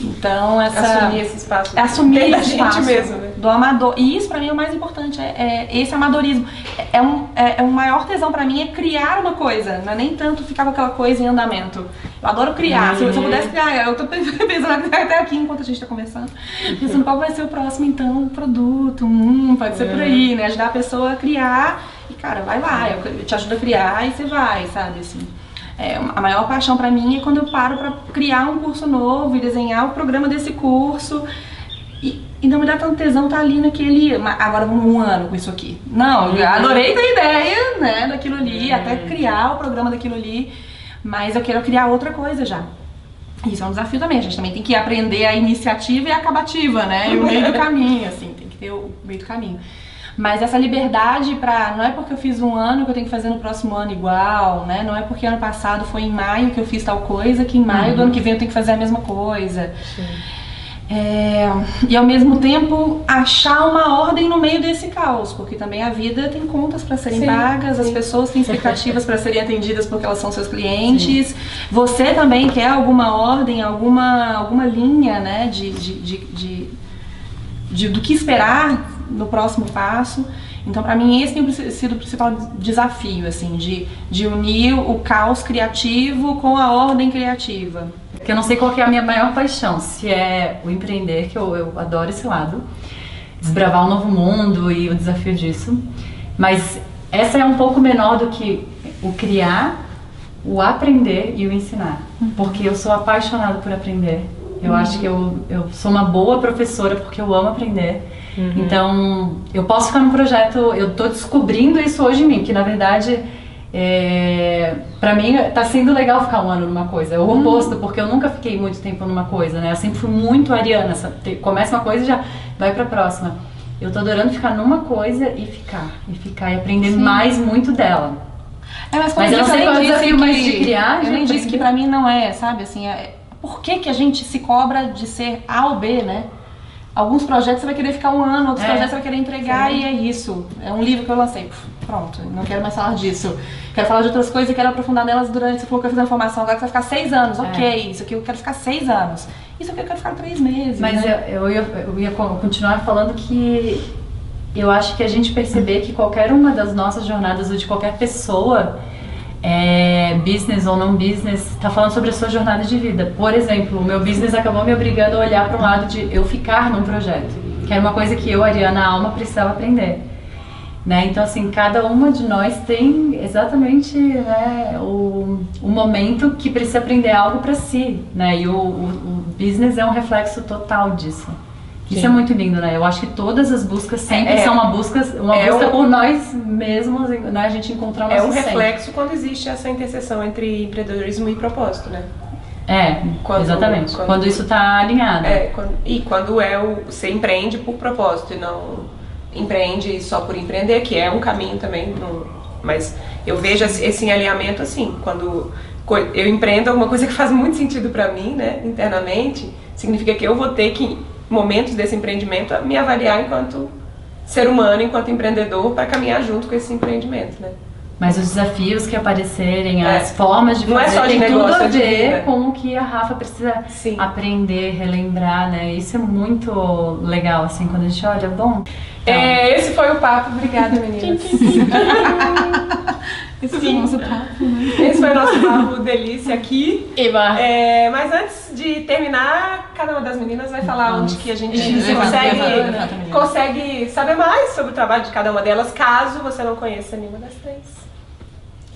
[SPEAKER 4] Então
[SPEAKER 1] assumir esse espaço,
[SPEAKER 4] assumir esse espaço
[SPEAKER 1] mesmo, né?
[SPEAKER 4] Do amador, e isso pra mim é o mais importante, esse amadorismo. O maior tesão pra mim é criar uma coisa, não é nem tanto ficar com aquela coisa em andamento. Eu adoro criar, se eu pudesse criar, eu tô pensando até aqui enquanto a gente tá conversando, pensando qual vai ser o próximo, então, produto, pode ser por aí, né, ajudar a pessoa a criar, e cara, vai lá, eu te ajudo a criar e você vai, sabe, assim. A maior paixão pra mim é quando eu paro pra criar um curso novo e desenhar o programa desse curso, e não me dá tanto tesão estar ali naquele, agora vamos 1 ano com isso aqui. Não, eu adorei ter ideia, né, daquilo ali, até criar o programa daquilo ali, mas eu quero criar outra coisa já. Isso é um desafio também, a gente também tem que aprender a iniciativa e a acabativa, né, e o meio do caminho, assim, tem que ter o meio do caminho. Mas essa liberdade não é porque eu fiz 1 ano que eu tenho que fazer no próximo ano igual, né? Não é porque ano passado foi em maio que eu fiz tal coisa, que em maio do ano que vem eu tenho que fazer a mesma coisa. E ao mesmo tempo achar uma ordem no meio desse caos, porque também a vida tem contas para serem pagas, as pessoas têm expectativas para serem atendidas porque elas são seus clientes. Você também quer alguma ordem, alguma linha, né, do que esperar no próximo passo. Então, para mim, esse tem sido o principal desafio, assim, de unir o caos criativo com a ordem criativa.
[SPEAKER 2] Porque eu não sei qual que é a minha maior paixão, se é o empreender, que eu adoro esse lado, desbravar um novo mundo e o desafio disso, mas essa é um pouco menor do que o criar, o aprender e o ensinar, porque eu sou apaixonada por aprender. Eu acho que eu sou uma boa professora porque eu amo aprender. Então, eu posso ficar num projeto, eu tô descobrindo isso hoje em mim, que na verdade, pra mim, tá sendo legal ficar um ano numa coisa. É o oposto, porque eu nunca fiquei muito tempo numa coisa, né? Eu sempre fui muito ariana, começa uma coisa e já vai pra próxima. Eu tô adorando ficar numa coisa e ficar e aprender mais muito dela.
[SPEAKER 4] Mas eu não sei qual é o desafio mais de criar. Eu nem disse
[SPEAKER 2] aprender.
[SPEAKER 4] que pra mim não é, sabe, assim, por que a gente se cobra de ser A ou B, né? Alguns projetos você vai querer ficar um ano, outros projetos você vai querer entregar e é isso. É um livro que eu lancei, pronto, não quero mais falar disso. Quero falar de outras coisas e quero aprofundar nelas durante, você falou que eu fiz a formação, agora que você vai ficar 6 anos, ok, isso aqui eu quero ficar 6 anos. Isso aqui eu quero ficar 3 meses,
[SPEAKER 2] Mas
[SPEAKER 4] né?
[SPEAKER 2] eu ia continuar falando que eu acho que a gente perceber que qualquer uma das nossas jornadas ou de qualquer pessoa, business ou não business, tá falando sobre a sua jornada de vida. Por exemplo, o meu business acabou me obrigando a olhar para um lado de eu ficar num projeto, que era uma coisa que eu, Ariana Alma, precisava aprender. Né? Então, assim, cada uma de nós tem exatamente, né, o momento que precisa aprender algo para si, né? E o business é um reflexo total disso. Isso é muito lindo, né? Eu acho que todas as buscas sempre são uma busca por nós mesmos, né? A gente encontrar o nosso centro.
[SPEAKER 1] Reflexo quando existe essa interseção entre empreendedorismo e propósito, né?
[SPEAKER 2] Exatamente. Quando isso está alinhado.
[SPEAKER 1] Quando você empreende por propósito e não empreende só por empreender, que é um caminho também. Mas eu vejo esse alinhamento assim, quando eu empreendo alguma coisa que faz muito sentido para mim, né, internamente, significa que eu vou ter que, momentos desse empreendimento, me avaliar enquanto ser humano, enquanto empreendedor, para caminhar junto com esse empreendimento, né?
[SPEAKER 2] Mas os desafios que aparecerem, as formas de fazer,
[SPEAKER 1] não é só de
[SPEAKER 2] tem
[SPEAKER 1] negócio,
[SPEAKER 2] tudo a
[SPEAKER 1] de
[SPEAKER 2] ver
[SPEAKER 1] vida.
[SPEAKER 2] com o que a Rafa precisa aprender, relembrar, né? Isso é muito legal, assim, quando a gente olha, bom...
[SPEAKER 1] Esse foi o papo. Obrigada, meninas.
[SPEAKER 4] Esse foi o nosso papo, né?
[SPEAKER 1] Esse foi o nosso papo delícia aqui.
[SPEAKER 3] Eba.
[SPEAKER 1] Mas antes de terminar, cada uma das meninas vai falar onde que a gente consegue saber mais sobre o trabalho de cada uma delas, caso você não conheça nenhuma das 3.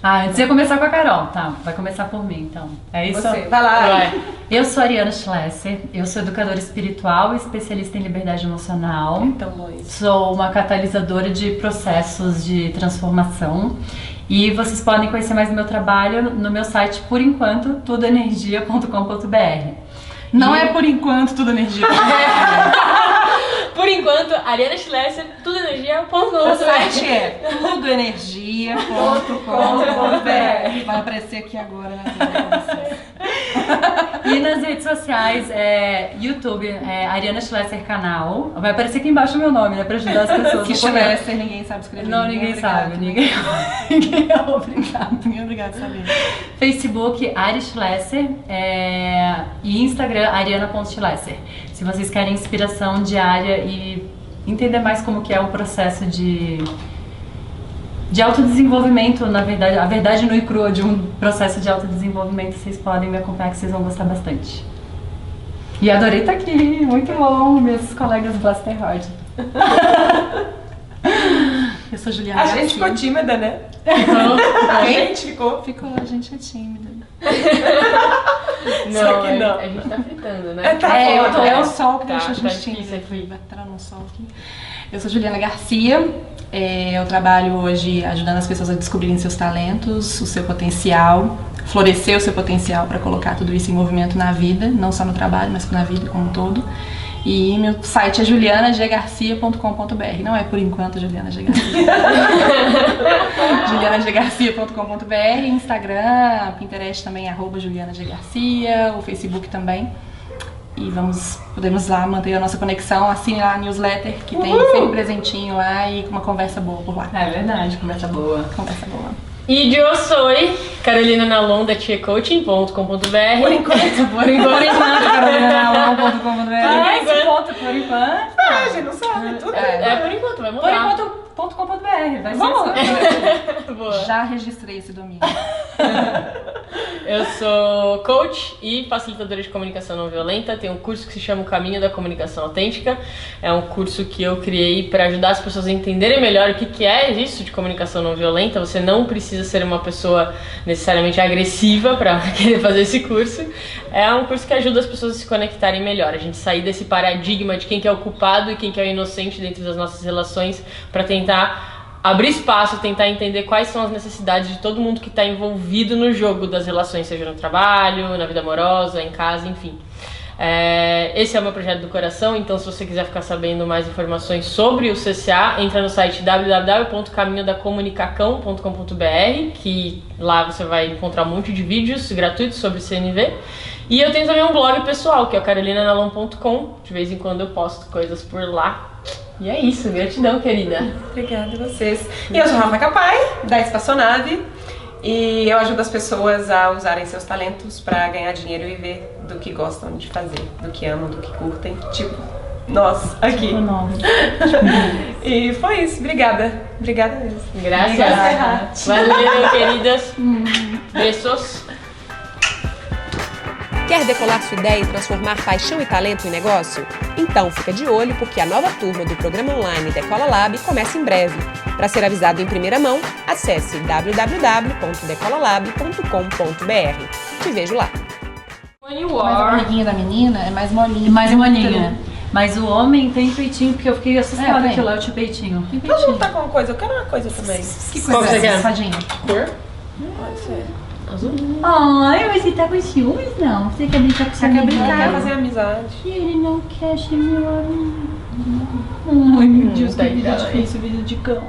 [SPEAKER 2] Antes de eu começar com a Carol, tá? Vai começar por mim, então. É isso?
[SPEAKER 1] Você, vai lá.
[SPEAKER 2] Eu sou Ariana Schlesser, eu sou educadora espiritual e especialista em liberdade emocional.
[SPEAKER 1] Tão bom isso.
[SPEAKER 2] Sou uma catalisadora de processos de transformação. E vocês podem conhecer mais do meu trabalho no meu site, por enquanto, tudoenergia.com.br.
[SPEAKER 4] Não é por enquanto tudo energia.
[SPEAKER 3] Por enquanto, Ariana Schlesser, tudo energia,
[SPEAKER 4] O site é tudoenergia.com.br. Vai aparecer aqui agora na tela.
[SPEAKER 2] E nas redes sociais, YouTube, Ariana Schlesser canal. Vai aparecer aqui embaixo o meu nome, né? Pra ajudar as pessoas.
[SPEAKER 4] Que Schlesser, ninguém sabe escrever.
[SPEAKER 2] Não, ninguém sabe. Ninguém é obrigado.
[SPEAKER 4] Ninguém é obrigado a saber.
[SPEAKER 2] Facebook, Ari Schlesser. E Instagram, Ariana.Schlesser. Se vocês querem inspiração diária e entender mais como que é o processo de autodesenvolvimento, na verdade, a verdade nua e crua de um processo de autodesenvolvimento, vocês podem me acompanhar que vocês vão gostar bastante. E adorei estar aqui, muito bom, meus colegas Blaster Hard.
[SPEAKER 4] Eu sou Juliana.
[SPEAKER 1] A gente ficou tímida, né? A gente ficou.
[SPEAKER 4] A gente é tímida.
[SPEAKER 1] Só que não.
[SPEAKER 3] A gente tá fritando, né?
[SPEAKER 4] É o sol que deixa a gente
[SPEAKER 3] difícil
[SPEAKER 4] tímida.
[SPEAKER 3] aqui.
[SPEAKER 4] Vai entrar no sol aqui. Eu sou Juliana Garcia. Eu trabalho hoje ajudando as pessoas a descobrirem seus talentos, o seu potencial, florescer o seu potencial para colocar tudo isso em movimento na vida, não só no trabalho, mas na vida como um todo. E meu site é julianaggarcia.com.br. Não é por enquanto Juliana G. Garcia. julianaggarcia.com.br, Instagram, Pinterest também é @julianaggarcia, o Facebook também. E podemos lá manter a nossa conexão, assine lá a newsletter, que tem sempre presentinho lá e uma conversa boa por lá.
[SPEAKER 2] É verdade, conversa boa.
[SPEAKER 4] Conversa boa.
[SPEAKER 3] E eu sou Carolina Nalon da tiacoaching.com.br.
[SPEAKER 4] Por enquanto, carolinanalon.com.br.
[SPEAKER 2] Esse ponto Por enquanto.
[SPEAKER 1] A gente não sabe, tudo bem.
[SPEAKER 3] Por enquanto, vai
[SPEAKER 2] Por
[SPEAKER 3] mudar.
[SPEAKER 2] enquanto.com.br. Vai
[SPEAKER 1] Vamos.
[SPEAKER 2] ser
[SPEAKER 3] Boa.
[SPEAKER 4] Já registrei esse domínio.
[SPEAKER 3] Eu sou coach e facilitadora de comunicação não violenta. Tenho um curso que se chama O Caminho da Comunicação Autêntica. É um curso que eu criei para ajudar as pessoas a entenderem melhor o que é isso de comunicação não violenta. Você não precisa ser uma pessoa necessariamente agressiva para querer fazer esse curso. É um curso que ajuda as pessoas a se conectarem melhor. A gente sair desse paradigma de quem que é o culpado e quem que é o inocente dentro das nossas relações para tentar abrir espaço, tentar entender quais são as necessidades de todo mundo que está envolvido no jogo das relações, seja no trabalho, na vida amorosa, em casa, enfim. Esse é o meu projeto do coração, então se você quiser ficar sabendo mais informações sobre o CCA, entra no site www.caminhodacomunicacão.com.br, que lá você vai encontrar um monte de vídeos gratuitos sobre CNV. E eu tenho também um blog pessoal, que é o carolinanalon.com. De vez em quando eu posto coisas por lá. E é isso, gratidão, querida.
[SPEAKER 1] Obrigada a vocês. E eu sou Rafa Capai, da Espaçonave, e eu ajudo as pessoas a usarem seus talentos para ganhar dinheiro e viver do que gostam de fazer, do que amam, do que curtem, tipo nós aqui. E foi isso, obrigada. Obrigada mesmo.
[SPEAKER 3] Graças. Valeu, queridas. Beijos.
[SPEAKER 5] Quer decolar sua ideia e transformar paixão e talento em negócio? Então fica de olho porque a nova turma do programa online Decola Lab começa em breve. Para ser avisado em primeira mão, acesse www.decolalab.com.br. Te vejo lá.
[SPEAKER 4] Mas a barriguinha da menina é mais molinha.
[SPEAKER 2] mais molinha. Mas o homem tem peitinho, porque eu fiquei assustada que lá eu tinha peitinho. Tem
[SPEAKER 1] Todo
[SPEAKER 2] peitinho.
[SPEAKER 1] mundo tá com uma coisa, eu quero uma coisa também.
[SPEAKER 4] Que
[SPEAKER 3] Qual
[SPEAKER 4] coisa
[SPEAKER 3] você
[SPEAKER 4] é
[SPEAKER 3] quer?
[SPEAKER 4] essa, Fadinha?
[SPEAKER 3] Cor?
[SPEAKER 1] Pode ser.
[SPEAKER 3] Azul?
[SPEAKER 2] Ai, mas você tá com ciúmes? Não. Você quer brincar com seu
[SPEAKER 1] Quer
[SPEAKER 2] amigo?
[SPEAKER 1] brincar, fazer amizade.
[SPEAKER 2] Ele não quer ser meu amigo. Ai, meu Deus, que vida
[SPEAKER 3] Tá
[SPEAKER 2] difícil, vida de cão.